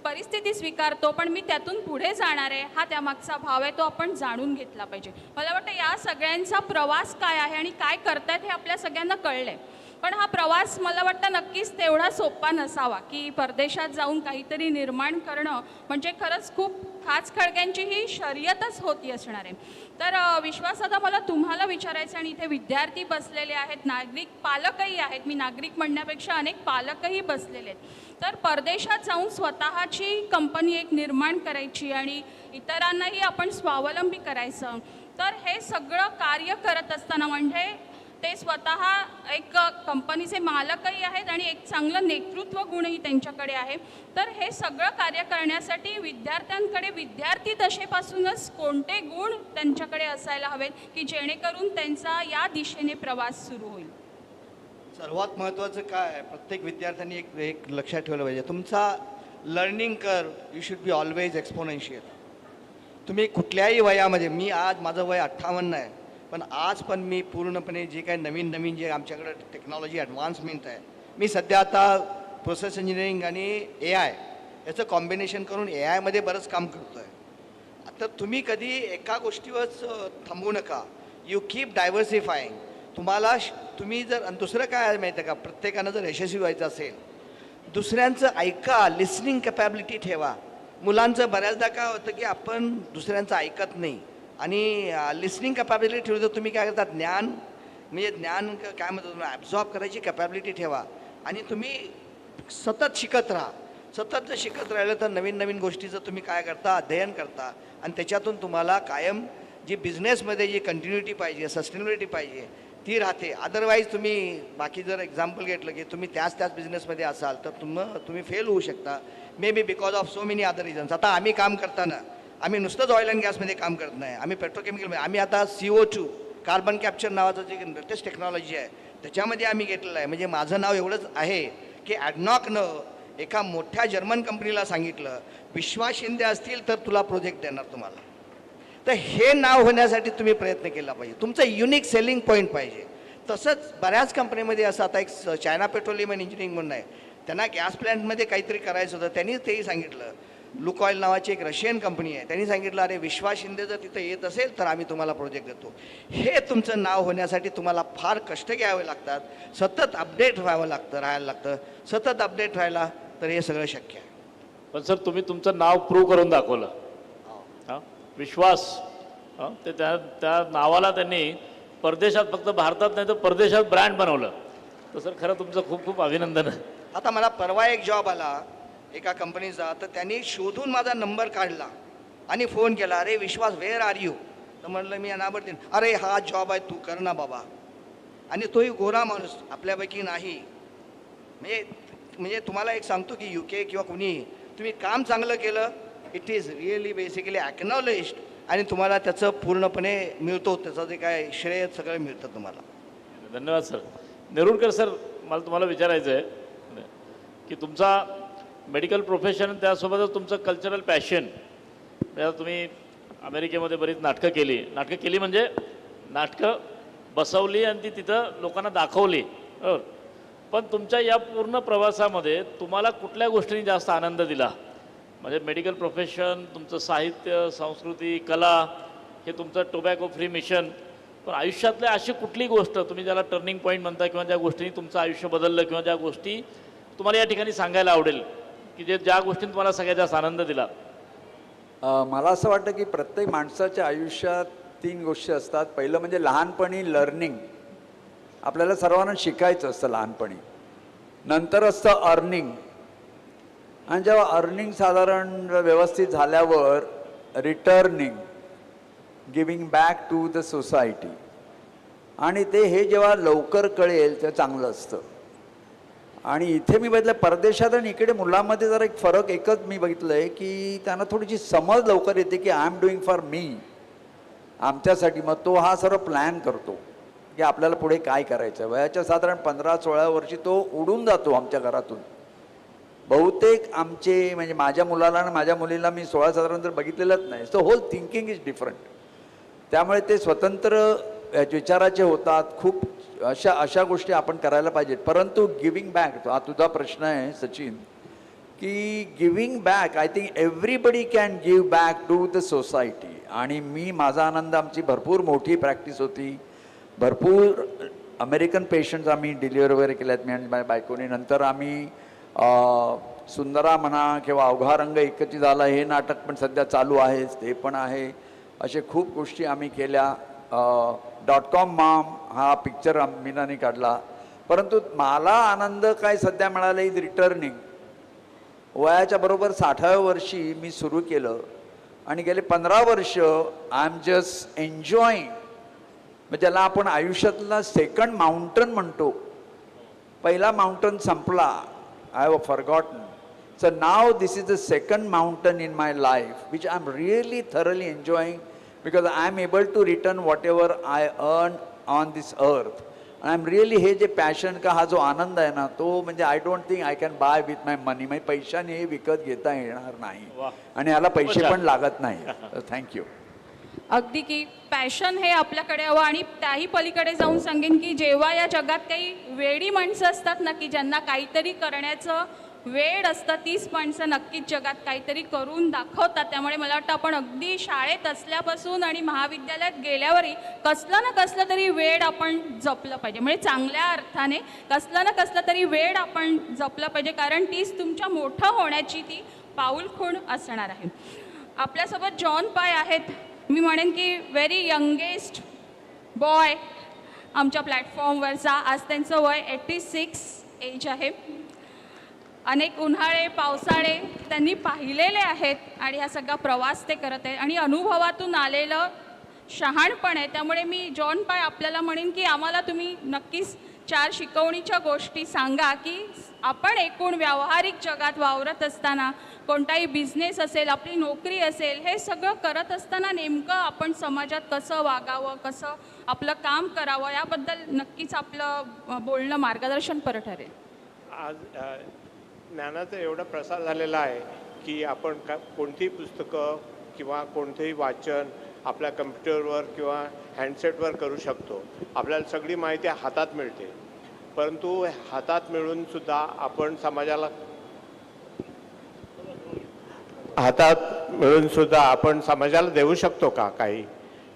परिस्थिती स्वीकारतो, पण मी त्यातून पुढे जाणार आहे, हा त्यामागचा भाव आहे, तो आपण जाणून घेतला पाहिजे. मला वाटतं या सगळ्यांचा प्रवास काय आहे आणि काय करतायत हे आपल्या सगळ्यांना कळलं आहे. पण हा प्रवास मला वाटतं नक्कीच तेवढा सोपा नसावा की परदेशात जाऊन काहीतरी निर्माण करणं म्हणजे खरंच खूप खाचखळग्यांची ही शर्यतच होती असणार आहे. तर विश्वासदादा मला तुम्हाला विचारायचं, आणि इथे विद्यार्थी बसलेले आहेत, नागरिक पालकही आहेत, मी नागरिक म्हणण्यापेक्षा अनेक पालकही बसलेले आहेत. तर परदेशात जाऊन स्वतःची कंपनी एक निर्माण करायची आणि इतरांनाही आपण स्वावलंबी करायचं, तर हे सगळं कार्य करत असताना म्हणजे ते स्वतः एक कंपनीचे मालकही आहेत आणि एक चांगलं नेतृत्व गुणही त्यांच्याकडे आहे. तर हे सगळं कार्य करण्यासाठी विद्यार्थ्यांकडे विद्यार्थी दशेपासूनच कोणते गुण त्यांच्याकडे असायला हवेत की जेणेकरून त्यांचा या दिशेने प्रवास सुरू होईल? सर्वात महत्त्वाचं काय आहे, प्रत्येक विद्यार्थ्यांनी एक लक्षात ठेवलं पाहिजे, तुमचा learning curve you should be always exponential. तुम्ही कुठल्याही वयामध्ये, मी आज माझं वय 58 आहे, पण आज पण मी पूर्णपणे जे काही नवीन जे आमच्याकडे टेक्नॉलॉजी ॲडव्हान्समेंट आहे, मी सध्या आता प्रोसेस इंजिनिअरिंग आणि AI याचं कॉम्बिनेशन करून AI मध्ये बरंच काम करतो आहे. तर तुम्ही कधी एका गोष्टीवरच थांबू नका, यू कीप डायव्हर्सिफाईंग. तुम्ही जर, आणि दुसरं काय आहे माहिती आहे का, प्रत्येकानं जर यशस्वी व्हायचं असेल, दुसऱ्यांचं ऐका, लिसनिंग कॅपॅबिलिटी ठेवा. मुलांचं बऱ्याचदा काय होतं की आपण दुसऱ्यांचं ऐकत नाही, आणि लिसनिंग कॅपॅबिलिटी ठेवली तर तुम्ही काय करता, ज्ञान काय म्हणतो तुम्ही ॲब्झॉर्ब करायची कॅपॅबिलिटी ठेवा, आणि तुम्ही सतत शिकत राहा. सतत जर शिकत राहिलं तर नवीन गोष्टीचं तुम्ही काय करता, अध्ययन करता, आणि त्याच्यातून तुम्हाला कायम जी बिझनेसमध्ये जी कंटिन्युटी पाहिजे, सस्टेनेबिलिटी पाहिजे ती राहते. अदरवाईज तुम्ही बाकी जर एक्झाम्पल घेतलं की तुम्ही त्याच बिझनेसमध्ये असाल तर तुम्ही फेल होऊ शकता, may be because of so many other reasons. आता आम्ही काम करताना आम्ही नुसतंच ऑइल अँड गॅसमध्ये काम करत नाही, आम्ही पेट्रोकेमिकलमध्ये, आम्ही आता CO2 कार्बन कॅप्चर नावाचं जे लेटेस्ट टेक्नॉलॉजी आहे त्याच्यामध्ये आम्ही घेतलेलं आहे. म्हणजे माझं नाव एवढंच आहे की ॲडनॉकनं एका मोठ्या जर्मन कंपनीला सांगितलं, विश्वास शिंदे असतील तर तुला प्रोजेक्ट देणार तुम्हाला. तर हे नाव होण्यासाठी तुम्ही प्रयत्न केला पाहिजे, तुमचं युनिक सेलिंग पॉईंट पाहिजे. तसंच बऱ्याच कंपनीमध्ये असं, आता एक चायना पेट्रोलियम अँड इंजिनिअरिंग म्हणून आहे, त्यांना गॅस प्लॅन्टमध्ये काहीतरी करायचं होतं, त्यांनी तेही सांगितलं. लुक ऑईल नावाची एक रशियन कंपनी आहे, त्यांनी सांगितलं अरे विश्वास शिंदे जर तिथं येत असेल तर आम्ही तुम्हाला प्रोजेक्ट देतो. हे तुमचं नाव होण्यासाठी तुम्हाला फार कष्ट घ्यावे लागतात, सतत अपडेट राहायला लागतं. सतत अपडेट राहायला तर हे सगळं शक्य आहे. पण सर तुम्ही तुमचं नाव प्रूव्ह करून दाखवलं. हां, विश्वास, ते त्या नावाला त्यांनी परदेशात, फक्त भारतात नाही तर परदेशात ब्रँड बनवलं. तर सर खरं तुमचं खूप खूप अभिनंदन. आता मला परवा एक जॉब आला एका कंपनीचा, तर त्यांनी शोधून माझा नंबर काढला आणि फोन केला, अरे विश्वास वेअर आर यू? तर म्हटलं मी अनाबर दिन, अरे हा जॉब आहे तू कर ना बाबा. आणि तोही गोरा माणूस, आपल्यापैकी नाही. म्हणजे तुम्हाला एक सांगतो की UK किंवा कुणी, तुम्ही काम चांगलं केलं, इट इज रिअली बेसिकली ॲक्नॉलेज्ड, आणि तुम्हाला त्याचं पूर्णपणे मिळतो, त्याचं जे काय श्रेय सगळं मिळतं तुम्हाला. धन्यवाद सर. नेरुरकर सर, मला तुम्हाला विचारायचं आहे की तुमचा मेडिकल प्रोफेशन, त्यासोबतच तुमचं कल्चरल पॅशन, तुम्ही अमेरिकेमध्ये बरीच नाटकं केली म्हणजे नाटकं बसवली आणि ती तिथं लोकांना दाखवली. पण तुमच्या या पूर्ण प्रवासामध्ये तुम्हाला कुठल्या गोष्टींनी जास्त आनंद दिला? म्हणजे मेडिकल प्रोफेशन, तुमचं साहित्य, संस्कृती, कला, हे तुमचं टोबॅको फ्री मिशन, पण आयुष्यातल्या अशी कुठली गोष्ट तुम्ही ज्याला टर्निंग पॉईंट म्हणता किंवा ज्या गोष्टींनी तुमचं आयुष्य बदललं किंवा ज्या गोष्टी तुम्हाला या ठिकाणी सांगायला आवडेल की ज्या गोष्टींनी तुम्हाला सगळ्यात जास्त आनंद दिला? मला असं वाटतं की प्रत्येक माणसाच्या आयुष्यात 3 गोष्टी असतात. पहिलं म्हणजे लहानपणी लर्निंग, आपल्याला सर्वांना शिकायचं असतं लहानपणी. नंतर असतं अर्निंग, आणि जेव्हा अर्निंग साधारण व्यवस्थित झाल्यावर returning, giving back to the society. आणि हे जेव्हा लवकर कळेल ते चांगलं असतं. आणि इथे मी बघितलं परदेशात आणि इकडे मुलांमध्ये जरा एक फरक एकच मी बघितलं आहे की त्यांना थोडीशी समज लवकर येते की I am doing for me, आमच्यासाठी. मग तो हा सर्व प्लॅन करतो की आपल्याला पुढे काय करायचं. वयाच्या साधारण 15-16 वर्षी तो उडून जातो आमच्या घरातून. बहुतेक आमचे म्हणजे माझ्या मुलाला आणि माझ्या मुलीला मी 16 साधारण तर बघितलेलंच नाही. So whole thinking is different. त्यामुळे ते स्वतंत्र विचाराचे होतात. खूप अशा गोष्टी आपण करायला पाहिजेत. परंतु गिविंग बॅक, हा तुझा प्रश्न आहे सचिन, की giving back, I think everybody can give back to the society. आणि माझा आनंद, आमची भरपूर मोठी प्रॅक्टिस होती. भरपूर अमेरिकन पेशंट्स आम्ही डिलिव्हरी वगैरे केल्यात मी आणि माझ्या बायकोनी. नंतर आम्ही सुंदरा म्हणा किंवा अवघा रंग एकची झाला हे नाटक पण सध्या चालू आहे, ते पण आहे. असे खूप गोष्टी आम्ही केल्या. .com मॉम हा पिक्चर मीनाने काढला. परंतु मला आनंद काय सध्या मिळाला इज रिटर्निंग. वयाच्या बरोबर 60व्या वर्षी मी सुरू केलं आणि गेले 15 वर्ष आय एम जस्ट एन्जॉईंग. म्हणजे ज्याला आपण आयुष्यातला सेकंड माउंटन म्हणतो. पहिला माउंटन संपला, I have forgotten. So now this is the second mountain in my life which I am really thoroughly enjoying, because I am able to return whatever I earn on this earth. And I am really, हे जे passion का हा जो आनंद आहे ना, तो म्हणजे I don't think I can buy with my money. म्हणजे पैशाने हे विकत घेता येणार नाही आणि याला पैसे पण लागत नाही. थँक्यू. अगदी की पॅशन हे आपल्याकडे हवं. आणि त्याही पलीकडे जाऊन सांगेन की जेव्हा या जगात काही वेडी माणसं असतात ना, की ज्यांना काहीतरी करण्याचं वेळ असतं, तीच माणसं नक्कीच जगात काहीतरी करून दाखवतात. त्यामुळे मला वाटतं आपण अगदी शाळेत असल्यापासून आणि महाविद्यालयात गेल्यावरही कसलं ना कसलं तरी वेळ आपण जपलं पाहिजे. म्हणजे चांगल्या अर्थाने कसलं ना कसलं तरी वेळ आपण जपलं पाहिजे, कारण तीच तुमच्या मोठं होण्याची ती पाऊलखुण असणार आहे. आपल्यासोबत जॉन पाय आहेत. मी म्हणेन की व्हेरी यंगेस्ट बॉय आमच्या प्लॅटफॉर्मवरचा. आज त्यांचं वय 86 एज आहे. अनेक उन्हाळे पावसाळे त्यांनी पाहिलेले आहेत आणि हा सगळा प्रवास ते करत आहेत आणि अनुभवातून आलेलं शहाणपण आहे. त्यामुळे मी जॉन पाय आपल्याला म्हणेन की आम्हाला तुम्ही नक्कीच 4 शिकवणीच्या गोष्टी सांगा की आपण एकूण व्यावहारिक जगात वावरत असताना, कोणताही बिझनेस असेल, आपली नोकरी असेल, हे सगळं करत असताना नेमकं आपण समाजात कसं वागावं, कसं आपलं काम करावं, याबद्दल नक्कीच आपलं बोलणं मार्गदर्शनपर ठरेल. आज ज्ञानाचा एवढा प्रसार झालेला आहे की आपण कोणतीही पुस्तकं किंवा कोणतेही वाचन आपल्या कम्प्युटरवर किंवा हँडसेटवर करू शकतो. आपल्याला सगळी माहिती हातात मिळते. परंतु हातात मिळूनसुद्धा आपण समाजाला देऊ शकतो का काही?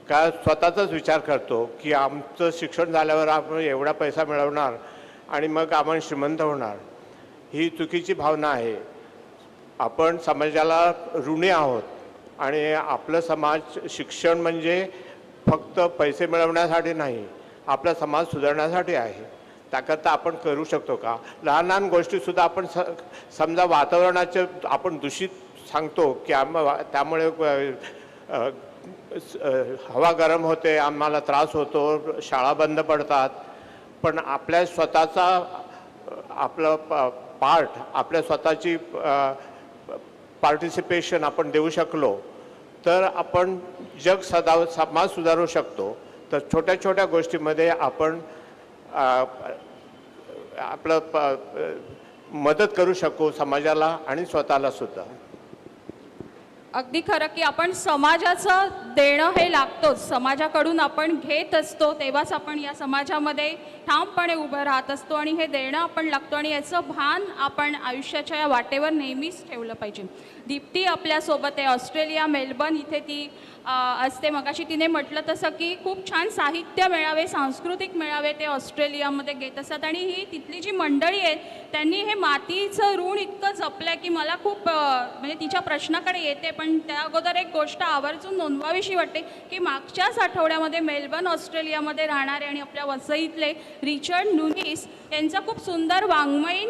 का स्वतःचाच विचार करतो की आमचं शिक्षण झाल्यावर आपण एवढा पैसा मिळवणार आणि मग आपण श्रीमंत होणार. ही चुकीची भावना आहे. आपण समाजाला ऋणी आहोत आणि आपलं समाज शिक्षण म्हणजे फक्त पैसे मिळवण्यासाठी नाही, आपला समाज सुधारण्यासाठी आहे. त्याकरता आपण करू शकतो का? लहान लहान गोष्टीसुद्धा आपण समजा वातावरणाचे आपण दूषित सांगतो की त्यामुळे हवा गरम होते, आम्हाला त्रास होतो, शाळा बंद पडतात. पण आपल्या स्वतःचा आपलं पार्ट, आपल्या स्वतःची पार्टिसिपेशन आपण देऊ शकलो तर आपण समाज सुधारू शकतो. तर छोट्या छोट्या गोष्टीमध्ये आपण आपलं मदत करू शकू समाजाला आणि स्वतःला सुद्धा. अगदी खरं की आपण समाजाचं देणं हे लागतोच. समाजाकडून आपण घेत असतो तेव्हाच आपण या समाजामध्ये ठामपणे उभं राहत असतो आणि हे देणं आपण लागतो आणि याचं भान आपण आयुष्याच्या या वाटेवर नेहमीच ठेवलं पाहिजे. दीप्ती आपल्यासोबत आहे. ऑस्ट्रेलिया मेलबर्न इथे ती असते. मगाशी तिने म्हटलं तसं की खूप छान साहित्य मेळावे, सांस्कृतिक मेळावे ते ऑस्ट्रेलियामध्ये घेत असतात आणि ही तिथली जी मंडळी आहेत त्यांनी हे मातीचं ऋण इतकं जपलं की मला खूप म्हणजे तिच्या प्रश्नाकडे येते, पण त्या अगोदर एक गोष्ट आवर्जून नोंदवावीशी वाटते की मागच्याच आठवड्यामध्ये मेलबर्न ऑस्ट्रेलियामध्ये राहणारे आणि आपल्या वसईतले रिचर्ड नुनिस यांचा खूप सुंदर वाङ्मयीन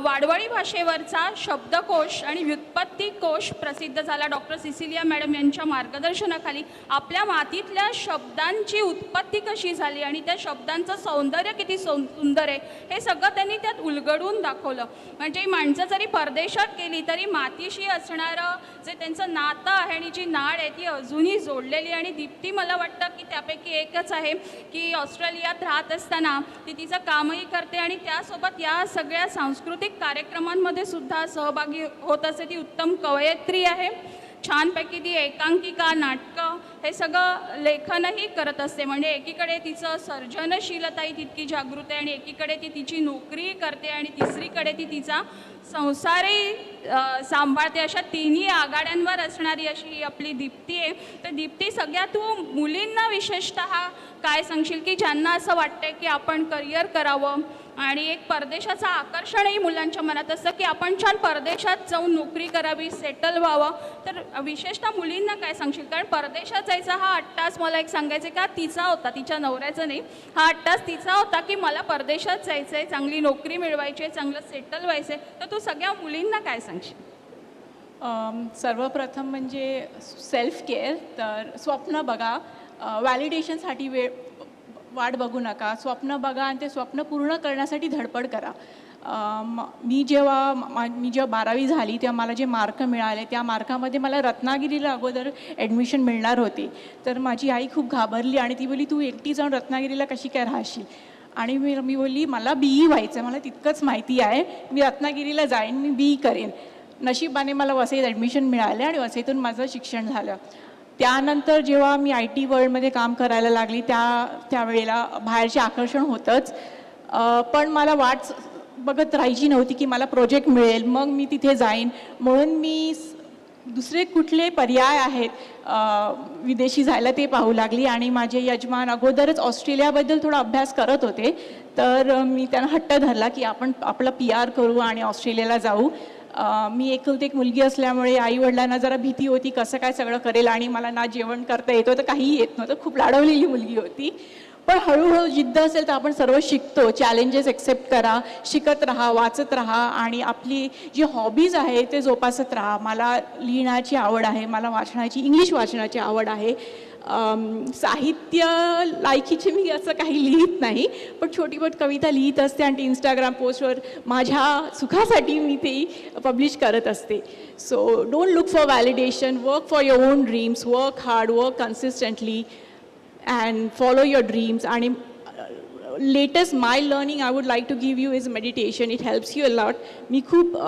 वाडवळी भाषेवरचा शब्दकोश आणि व्युत्पत्ती कोश प्रसिद्ध झाला. डॉक्टर सिसिलिया मॅडम यांच्या मार्गदर्शनाखाली आपल्या मातीतल्या शब्दांची उत्पत्ती कशी झाली आणि त्या शब्दांचं सौंदर्य किती सुंदर आहे हे सगळं त्यांनी त्यात उलगडून दाखवलं. म्हणजे माणसं जरी परदेशात गेली तरी मातीशी असणारं जे त्यांचं नातं आहे आणि जी नाळ आहे ती अजूनही जोडलेली. आणि दीप्ती मला वाटतं की त्यापैकी एकच आहे की ऑस्ट्रेलियात राहत असताना ती तिचं कामही करते आणि त्यासोबत या सगळ्या सांस्कृतिक कार्यक्रमांमध्ये सुद्धा सहभागी होत असते. ती उत्तम कवयित्री आहे. छानपैकी ती एकांकिका, नाटकं हे सगळं लेखनही करत असते. म्हणजे एकीकडे तिचं सर्जनशीलताही तितकी जागृत आहे आणि एकीकडे ती तिची नोकरी करते आणि तिसरीकडे ती तिचा संसारही सांभाळते. अशा तिन्ही आघाड्यांवर असणारी अशी ही आपली दीप्ती आहे. तर दीप्ती, सगळ्यात तू मुलींना विशेषतः काय सांगशील की ज्यांना असं वाटतं की आपण करिअर करावं आणि एक परदेशाचं आकर्षणही मुलांच्या मनात असतं की आपण छान परदेशात जाऊन नोकरी करावी, सेटल व्हावं, तर विशेषतः मुलींना काय सांगशील? कारण परदेशात जायचा हा अट्टास मला एक सांगायचं का तिचा होता, तिच्या नवऱ्याचं नाही, हा अट्टास तिचा होता की मला परदेशात जायचं आहे, चांगली नोकरी मिळवायची आहे, चांगलं सेटल व्हायचं आहे. तर तू सगळ्या मुलींना काय सांगशील? सर्वप्रथम म्हणजे सेल्फ केअर. तर स्वप्न बघा, व्हॅलिडेशनसाठी वाट बघू नका. स्वप्न बघा आणि ते स्वप्न पूर्ण करण्यासाठी धडपड करा. मी जेव्हा 12वी झाली तेव्हा मला जे मार्क मिळाले त्या मार्कामध्ये मला रत्नागिरीला अगोदर ॲडमिशन मिळणार होती. तर माझी आई खूप घाबरली आणि ती बोलली, तू एकटी जाऊन रत्नागिरीला कशी काय राहशील? आणि मी बोलली, मला BE व्हायचं आहे, मला तितकंच माहिती आहे, मी रत्नागिरीला जाईन, मी BE करेन. नशिबाने मला वसईत ॲडमिशन मिळाले आणि वसईतून माझं शिक्षण झालं. त्यानंतर जेव्हा मी IT वर्ल्डमध्ये काम करायला लागली त्यावेळेला बाहेरचे आकर्षण होतंच, पण मला वाट बघत राहायची नव्हती की मला प्रोजेक्ट मिळेल मग मी तिथे जाईन. म्हणून मी दुसरे कुठले पर्याय आहेत विदेशी जायला ते पाहू लागली. आणि माझे यजमान अगोदरच ऑस्ट्रेलियाबद्दल थोडा अभ्यास करत होते, तर मी त्यांना हट्ट धरला की आपण आपला PR करू आणि ऑस्ट्रेलियाला जाऊ. मी एकुलती एक मुलगी असल्यामुळे आईवडिलांना जरा भीती होती कसं काय सगळं करेल, आणि मला ना जेवण करता येत होतं, काहीही येत नव्हतं, खूप लाडवलेली मुलगी होती. पण हळूहळू जिद्द असेल तर आपण सर्व शिकतो. चॅलेंजेस एक्सेप्ट करा, शिकत राहा, वाचत राहा आणि आपली जी हॉबीज आहे ते जोपासत राहा. मला लिहिण्याची आवड आहे, मला वाचनाची, इंग्लिश वाचनाची आवड आहे. साहित्य लायकीचे मी असं काही लिहित नाही, पण छोटी कविता लिहित असते आणि ती इंस्टाग्राम पोस्टवर माझ्या सुखासाठी मी ते पब्लिश करत असते. So don't look for validation, work for your on dreams, work hard, work consistently and follow your dreams. And latest my learning I would like to give you is meditation. It helps you a lot. मी खूप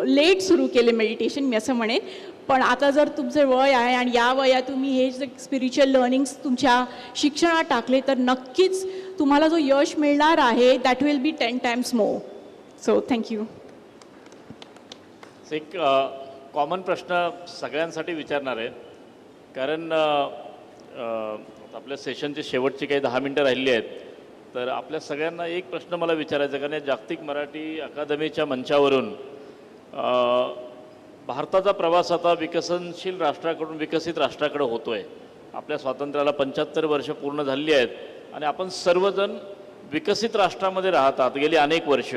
late सुरू केले meditation मी असं म्हणेन, पण आता जर तुमचं वय आहे आणि या वयात तुम्ही हे जे स्पिरिच्युअल लर्निंग्स तुमच्या शिक्षणात टाकले तर नक्कीच तुम्हाला जो यश मिळणार आहे that will be 10 times more. So thank you. एक कॉमन प्रश्न सगळ्यांसाठी विचारणार आहे, कारण आपल्या सेशनची शेवटची काही 10 मिनटं राहिली आहेत. तर आपल्या सगळ्यांना एक प्रश्न मला विचारायचा, कारण जागतिक मराठी अकादमीच्या मंचावरून भारताचा प्रवास आता विकसनशील राष्ट्राकडून विकसित राष्ट्राकडे होतो आहे. आपल्या स्वातंत्र्याला 75 वर्ष पूर्ण झाली आहेत आणि आपण सर्वजण विकसित राष्ट्रामध्ये राहतात गेली अनेक वर्ष.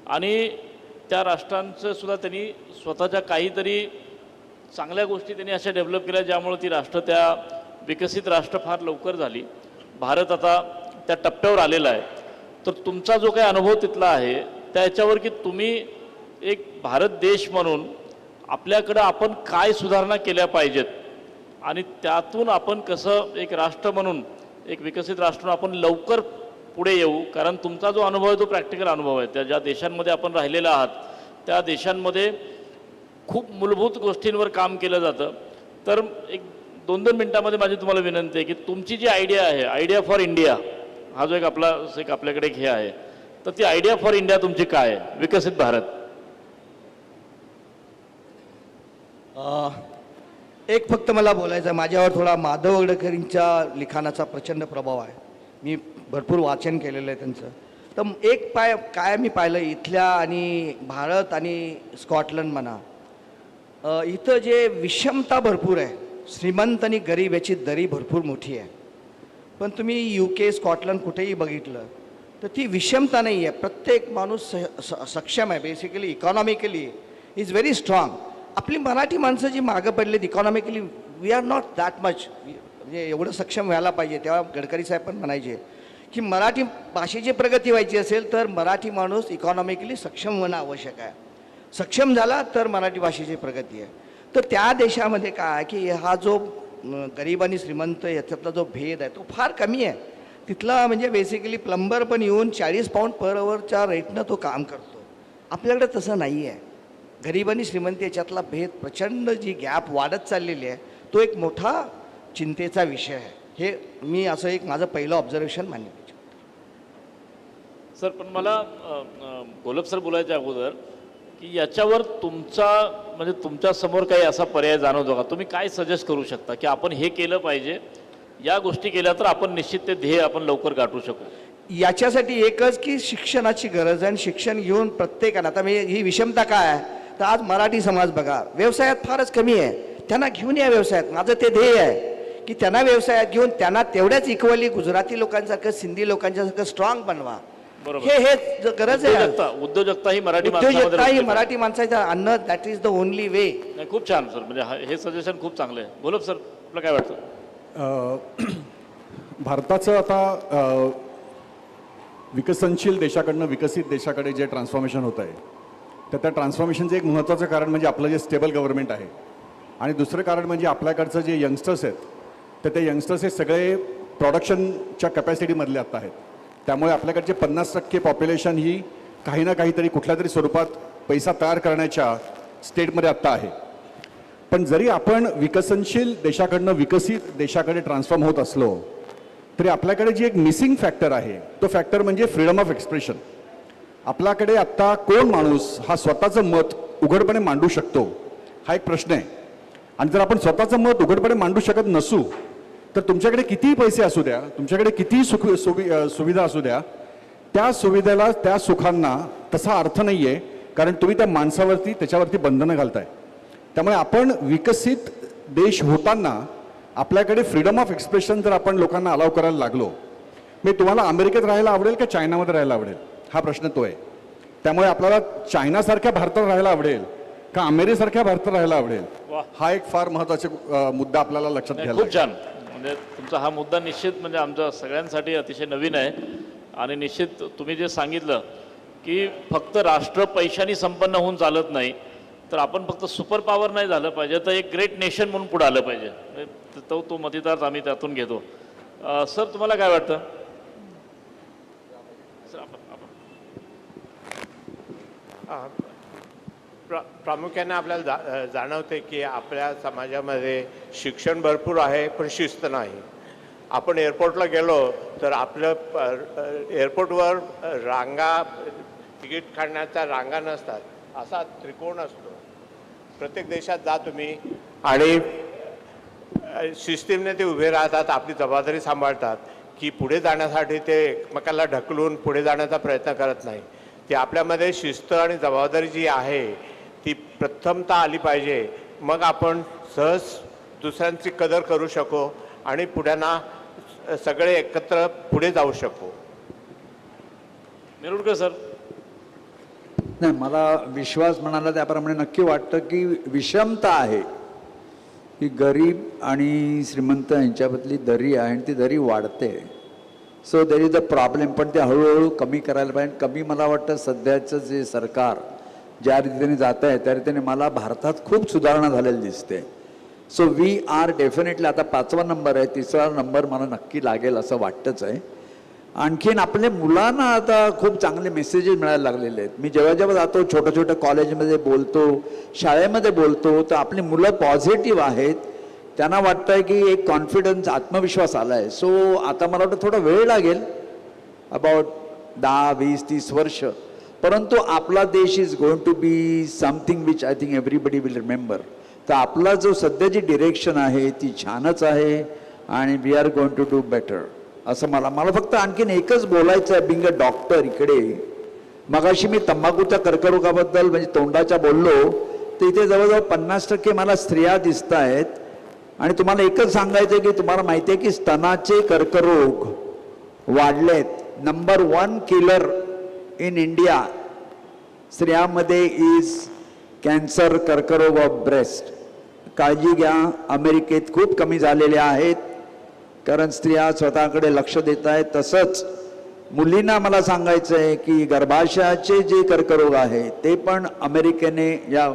आणि त्या राष्ट्रांचं सुद्धा त्यांनी स्वतःच्या काहीतरी चांगल्या गोष्टी त्यांनी अशा डेव्हलप केल्या ज्यामुळे ती राष्ट्र त्या विकसित राष्ट्र फार लवकर झाली. भारत आता त्या टप्प्यावर आलेला आहे. तर तुमचा जो काही अनुभव तिथला आहे त्याच्यावर की तुम्ही एक भारत देश म्हणून आपल्याकडं आपण काय सुधारणा केल्या पाहिजेत आणि त्यातून आपण कसं एक राष्ट्र म्हणून एक विकसित राष्ट्र आपण लवकर पुढे येऊ. कारण तुमचा जो अनुभव आहे तो प्रॅक्टिकल अनुभव आहे. त्या ज्या देशांमध्ये आपण राहिलेला आहात त्या देशांमध्ये खूप मूलभूत गोष्टींवर काम केलं जातं. तर एक 2-2 मिनिटामध्ये माझी तुम्हाला विनंती आहे की तुमची जी आयडिया आहे, आयडिया फॉर इंडिया, हा जो एक आपल्याकडे एक हे आहे, तर ती आयडिया फॉर इंडिया तुमची काय आहे? विकसित भारत. एक फक्त मला बोलायचं आहे, माझ्यावर थोडा माधव गडकरींच्या लिखाणाचा प्रचंड प्रभाव आहे. मी भरपूर वाचन केलेलं आहे त्यांचं. तर एक काय मी पाहिलं इथल्या आणि भारत आणि स्कॉटलंड म्हणा, इथं जे विषमता भरपूर आहे, श्रीमंत आणि गरीब याची दरी भरपूर मोठी आहे. पण तुम्ही UK, स्कॉटलंड कुठेही बघितलं तर ती विषमता नाही आहे. प्रत्येक माणूस सक्षम आहे. Basically economically is very strong. आपली मराठी माणसं जी मागं पडलीत economically, we are not that much, म्हणजे एवढं सक्षम व्हायला पाहिजे. तेव्हा गडकरी साहेब पण म्हणायचे की मराठी भाषेची प्रगती व्हायची असेल तर मराठी माणूस इकॉनॉमिकली सक्षम होणं आवश्यक आहे. सक्षम झाला तर मराठी भाषेची प्रगती आहे. तर त्या देशामध्ये काय की हा जो गरीब आणि श्रीमंत याच्यातला जो भेद आहे तो फार कमी आहे. तिथला म्हणजे बेसिकली प्लंबर पण येऊन 40 पाऊंड पर अवरच्या रेटनं तो काम करतो. आपल्याकडे तसं नाही आहे. गरीब आणि श्रीमंत याच्यातला भेद, प्रचंड जी गॅप वाढत चाललेली आहे, तो एक मोठा चिंतेचा विषय आहे. हे मी असं एक माझं पहिलं ऑब्झर्वेशन मानलं. सर, पण मला गोलब सर बोलायच्या अगोदर की याच्यावर तुमच्या समोर काही असा पर्याय जाणवतो का? तुम्ही काय सजेस्ट करू शकता की आपण हे केलं पाहिजे, या गोष्टी केल्या तर आपण निश्चित ते ध्येय आपण लवकर गाठू शकू? याच्यासाठी एकच की शिक्षणाची गरज आहे. आणि शिक्षण घेऊन प्रत्येकानं, आता मी ही विषमता काय आहे तर आज मराठी समाज बघा व्यवसायात फारच कमी आहे. त्यांना घेऊन या व्यवसायात. माझं ते ध्येय आहे की त्यांना व्यवसायात घेऊन त्यांना तेवढ्याच इक्वली गुजराती लोकांसारखं, सिंधी लोकांच्यासारखं स्ट्रॉंग बनवा. हे गरज आहे. उद्योजकता ही मराठी माणसाचं अन्न, that is the only way. खूप छान सर, म्हणजे हे सजेशन खूप चांगलं आहे. गोलब सर, आपलं काय वाटतं? भारताचं आता विकसनशील देशाकडनं विकसित देशाकडे जे ट्रान्सफॉर्मेशन होत आहे, तर त्या ट्रान्सफॉर्मेशनचं एक महत्त्वाचं कारण म्हणजे आपलं जे स्टेबल गव्हर्नमेंट आहे. आणि दुसरं कारण म्हणजे आपल्याकडचं जे यंगस्टर्स आहेत, तर ते यंगस्टर्स हे सगळे प्रोडक्शनच्या कॅपॅसिटीमधले आत्ता आहेत. त्यामुळे आपल्याकडचे 50% पॉप्युलेशन ही काही ना काहीतरी कुठल्या तरी स्वरूपात पैसा तयार करण्याच्या स्टेटमध्ये आत्ता आहे. पण जरी आपण विकसनशील देशाकडनं विकसित देशाकडे ट्रान्सफॉर्म होत असलो तरी आपल्याकडे जी एक मिसिंग फॅक्टर आहे, तो फॅक्टर म्हणजे फ्रीडम ऑफ एक्सप्रेशन. आपल्याकडे आत्ता कोण माणूस हा स्वतःचं मत उघडपणे मांडू शकतो, हा एक प्रश्न आहे. आणि जर आपण स्वतःचं मत उघडपणे मांडू शकत नसू तर तुमच्याकडे कितीही पैसे असू द्या, तुमच्याकडे कितीही सुविधा असू द्या, त्या सुविधेला, त्या सुखांना तसा अर्थ नाही आहे, कारण तुम्ही त्या माणसावरती, त्याच्यावरती बंधनं घालताय. त्यामुळे आपण विकसित देश होताना आपल्याकडे फ्रीडम ऑफ एक्सप्रेशन जर आपण लोकांना अलाव करायला लागलो, मी तुम्हाला अमेरिकेत राहायला आवडेल का चायनामध्ये राहायला आवडेल, हा प्रश्न तो आहे. त्यामुळे आपल्याला चायनासारख्या भारतात राहायला आवडेल का अमेरिकेसारख्या भारतात राहायला आवडेल, हा एक फार महत्त्वाचा मुद्दा आपल्याला लक्षात घ्यायला. खूप छान, म्हणजे तुमचा हा मुद्दा निश्चित म्हणजे आमच्या सगळ्यांसाठी अतिशय नवीन आहे. आणि निश्चित तुम्ही जे सांगितलं की फक्त राष्ट्र पैशाने संपन्न होऊन चालत नाही, तर आपण फक्त सुपर पॉवर नाही झालं पाहिजे, तर एक ग्रेट नेशन म्हणून पुढे आलं पाहिजे. तो मतितार्थ आम्ही त्यातून घेतो. सर, तुम्हाला काय वाटतं? प्रामुख्याने आपल्याला जाणवते की आपल्या समाजामध्ये शिक्षण भरपूर आहे पण शिस्त नाही. आपण एअरपोर्टला गेलो तर आपलं एअरपोर्टवर रांगा, तिकीट काढण्याच्या रांगा नसतात, असा त्रिकोण असतो. प्रत्येक देशात जा तुम्ही आणि शिस्तीने ते उभे राहतात, आपली जबाबदारी सांभाळतात की पुढे जाण्यासाठी ते एकमेकाला ढकलून पुढे जाण्याचा प्रयत्न करत नाही. ती आपल्यामध्ये शिस्त आणि जबाबदारी जी आहे ती प्रथमतः आली पाहिजे. मग आपण सहज दुसऱ्यांची कदर करू शकू आणि पुढ्यांना सगळे एकत्र पुढे जाऊ शकू. मिरुडकर सर. नाही, मला विश्वास म्हणाला त्याप्रमाणे नक्की वाटतं की विषमता आहे, की गरीब आणि श्रीमंत यांच्याबद्दली दरी आहे आणि ती दरी वाढते. So there is a problem. पण ते हळूहळू कमी करायला पाहिजे. कमी मला वाटतं सध्याचं जे सरकार ज्या रीतीने जात आहे त्या रीतीने मला भारतात खूप सुधारणा झालेली दिसते. सो वी आर डेफिनेटली, आता 5वा नंबर आहे, 3रा नंबर मला नक्की लागेल असं वाटतंच आहे. आणखीन आपल्या मुलांना आता खूप चांगले मेसेजेस मिळायला लागलेले आहेत. मी जेव्हा जेव्हा जातो, छोट्या छोट्या कॉलेजमध्ये बोलतो, शाळेमध्ये बोलतो, तर आपली मुलं पॉझिटिव्ह आहेत. त्यांना वाटतं आहे की एक कॉन्फिडन्स, आत्मविश्वास आला आहे. सो आता मला वाटतं थोडा वेळ लागेल, अबाउट 10, 20, 30 वर्ष, परंतु आपला देश is going to be something which I think everybody will remember. तर आपला जो सध्याची डिरेक्शन आहे ती छानच आहे आणि we are going to do better असं मला फक्त आणखीन एकच बोलायचं आहे. बिंग अ डॉक्टर इकडे, मगाशी मी तंबाखूच्या कर्करोगाबद्दल म्हणजे तोंडाच्या बोललो, तर इथे जवळजवळ 50% मला स्त्रिया दिसत आहेत. आणि तुम्हाला एकच सांगायचं आहे की तुम्हाला माहिती आहे की स्तनाचे कर्करोग वाढलेत. नंबर 1 किलर इन इंडिया स्त्रियांमध्ये इज कॅन्सर, कर्करोग ऑफ ब्रेस्ट. काळजी घ्या. अमेरिकेत खूप कमी झालेले आहेत कारण स्त्रिया स्वतःकडे लक्ष देत आहेत. तसंच मुलींना मला सांगायचं आहे की गर्भाशयाचे जे कर्करोग आहे ते पण अमेरिकेने, या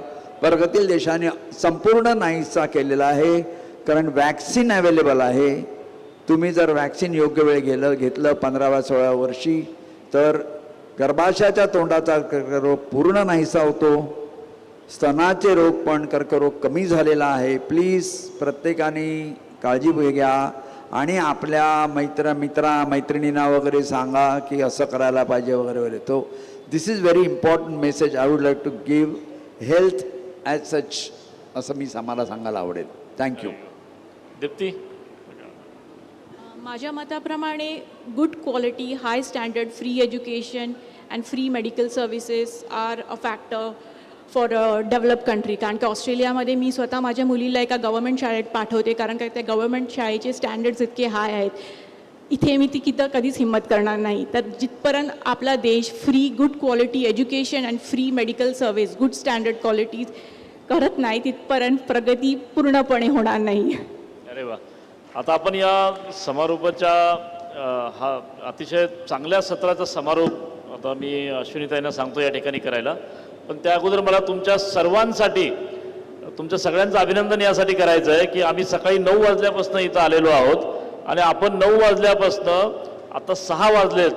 वर्गातील देशाने संपूर्ण नाहीसा केलेला आहे कारण वॅक्सिन अवेलेबल आहे. तुम्ही जर वॅक्सिन योग्य वेळ घेतलं 15-16 वर्षी तर गर्भाशयाच्या तोंडाचा कर्करोग पूर्ण नाहीसा होतो. स्तनाचे रोग पण कर्करोग कमी झालेला आहे. प्लीज प्रत्येकाने काळजी घ्या आणि आपल्या मैत्रिणींना वगैरे सांगा की असं करायला पाहिजे वगैरे वगैरे. तो this is very important message I would like to give. Health as such असं मी मला सांगायला आवडेल. थँक्यू. दीप्ती. माझ्या मताप्रमाणे good quality, high standard, free education and free medical services are a factor for a develop country. कारण की ऑस्ट्रेलियामध्ये मी स्वतः माझ्या मुलीला एका गव्हर्मेंट शाळेत पाठवते कारण का त्या गव्हर्मेंट शाळेचे स्टँडर्ड्स इतके हाय आहेत. इथे मी कधीच हिंमत करणार नाही. तर जिथपर्यंत आपला देश free good quality education and free medical service, good standard quality करत नाही तिथपर्यंत प्रगती पूर्णपणे होणार नाही. अरे वा. आता आपण या समारोपाच्या हा अतिशय चांगल्या सत्राचा समारोप आता मी अश्विनीताईंना सांगतो या ठिकाणी करायला. पण त्या अगोदर मला तुमच्या सर्वांसाठी, तुमच्या सगळ्यांचं अभिनंदन यासाठी करायचं आहे की आम्ही सकाळी 9 वाजल्यापासून इथं आलेलो आहोत आणि आपण 9 वाजल्यापासून आता 6 वाजलेत.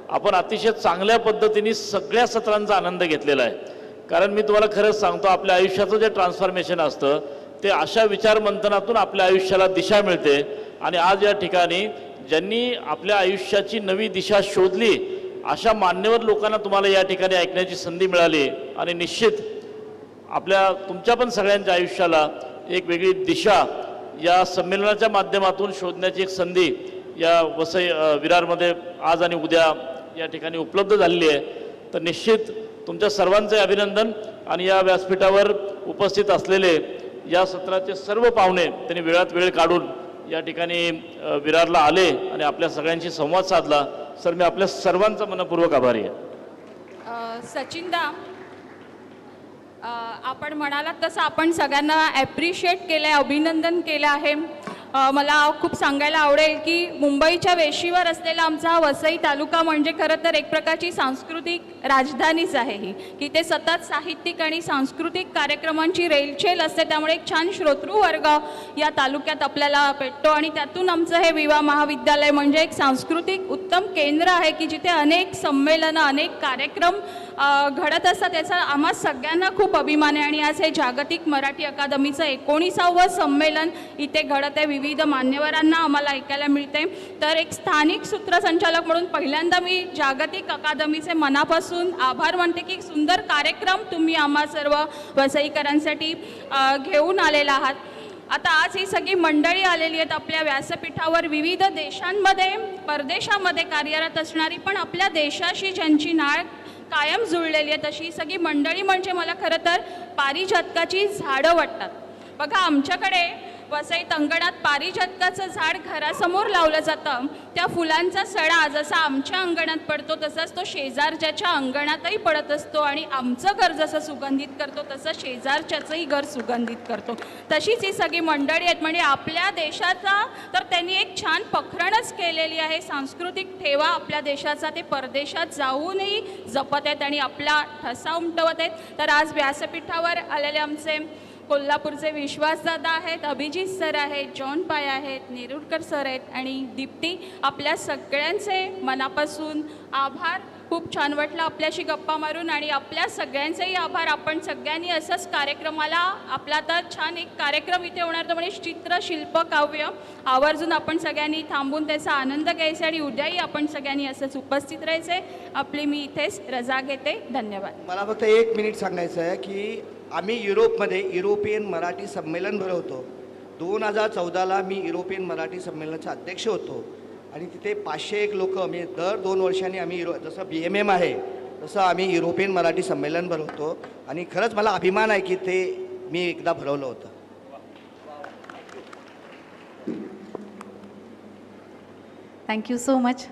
आपण अतिशय चांगल्या पद्धतीने सगळ्या सत्रांचा आनंद घेतलेला आहे. कारण मी तुम्हाला खरंच सांगतो, आपल्या आयुष्याचं जे ट्रान्सफॉर्मेशन असतं ते अशा विचारमंथनातून आपल्या आयुष्याला दिशा मिळते. आणि आज या ठिकाणी ज्यांनी आपल्या आयुष्याची नवी दिशा शोधली अशा मान्यवर लोकांना तुम्हाला या ठिकाणी ऐकण्याची संधी मिळाली. आणि निश्चित तुमच्या पण सगळ्यांच्या आयुष्याला एक वेगळी दिशा या संमेलनाच्या माध्यमातून शोधण्याची एक संधी या वसई विरारमध्ये आज आणि उद्या या ठिकाणी उपलब्ध झालेली आहे. तर निश्चित तुमच्या सर्वांचे अभिनंदन. आणि या व्यासपीठावर उपस्थित असलेले या सत्राचे सर्व पाहुणे त्यांनी वेळात वेळ काढून या ठिकाणी विरारला आले आणि आपल्या सगळ्यांशी संवाद साधला. सर, मी आपल्या सर्वांचा मनपूर्वक आभारी आहे. सचिनदा, आपण म्हणालात तसं आपण सगळ्यांना ॲप्रिशिएट केलं आहे, अभिनंदन केलं आहे. मला खूप सांगायला आवडेल की मुंबईच्या वेशीवर असलेला आमचा हा वसई तालुका म्हणजे खरं तर एक प्रकारची सांस्कृतिक राजधानीच आहे ही, की ते सतत साहित्यिक आणि सांस्कृतिक कार्यक्रमांची रेलचेल असते. त्यामुळे एक छान श्रोतृवर्ग या तालुक्यात आपल्याला भेटतो आणि त्यातून आमचं हे विवा महाविद्यालय म्हणजे एक सांस्कृतिक उत्तम केंद्र आहे की जिथे अनेक संमेलनं, अनेक कार्यक्रम घडत असतात. याचा आम्हा सगळ्यांना खूप अभिमान आहे. आणि आज हे जागतिक मराठी अकादमीचं 19वे संमेलन इथे घडत आहे. विविध मान्यवरांना आम्हाला ऐकायला मिळते. तर एक स्थानिक सूत्रसंचालक म्हणून पहिल्यांदा मी जागतिक अकादमीचे मनापासून आभार मानते की सुंदर कार्यक्रम तुम्ही आम्हा सर्व वसईकरांसाठी घेऊन आलेला आहात. आता आज ही सगळी मंडळी आलेली आहेत आपल्या व्यासपीठावर. विविध देशांमध्ये, परदेशामध्ये कार्यरत असणारी पण आपल्या देशाशी ज्यांची नाळ कायम जुळलेली आहे तशी सगळी मंडळी म्हणजे मला खरं तर पारिजातकाची झाडं वाटतात. बघा, आमच्याकडे वसईत अंगणात पारिजातकाचं झाड घरासमोर लावलं जातं. त्या फुलांचा सडा जसा आमच्या अंगणात पडतो तसाच तो शेजारच्याच्या अंगणातही पडत असतो. आणि आमचं घर जसं सुगंधित करतो तसं शेजारच्याचंही घर सुगंधित करतो. तशीच ही सगळी मंडळी आहेत. म्हणजे आपल्या देशाचा तर त्यांनी एक छान पखरणच केलेली आहे. सांस्कृतिक ठेवा आपल्या देशाचा ते परदेशात जाऊनही जपत आहेत आणि आपला ठसा उमटवत आहेत. तर आज व्यासपीठावर आलेले आमचे कोल्हापूरचे विश्वासदादा आहेत, अभिजित सर आहेत, जॉन पाय आहेत, नेरुरकर सर आहेत आणि दीप्ती. आपल्या सगळ्यांचे मनापासून आभार. खूप छान वाटलं आपल्याशी गप्पा मारून आणि आपल्या सगळ्यांचेही आभार. आपण सगळ्यांनी असंच कार्यक्रमाला आपला तर छान एक कार्यक्रम इथे होणार, तो म्हणजे चित्र शिल्प काव्य. आवर्जून आपण सगळ्यांनी थांबून त्याचा आनंद घ्यायचा आणि उद्याही आपण सगळ्यांनी असंच उपस्थित राहायचे. आपली मी इथेच रजा घेते. धन्यवाद. मला फक्त 1 मिनिट सांगायचं आहे की आम्ही युरोपमध्ये युरोपियन मराठी संमेलन भरवतो. 2014ला मी युरोपियन मराठी संमेलनाचा अध्यक्ष होतो आणि तिथे 501 लोक म्हणजे दर 2 वर्षांनी आम्ही जसं BMM आहे तसं आम्ही युरोपियन मराठी संमेलन भरवतो आणि खरंच मला अभिमान आहे की ते मी एकदा भरवलं होतं. Thank you so much.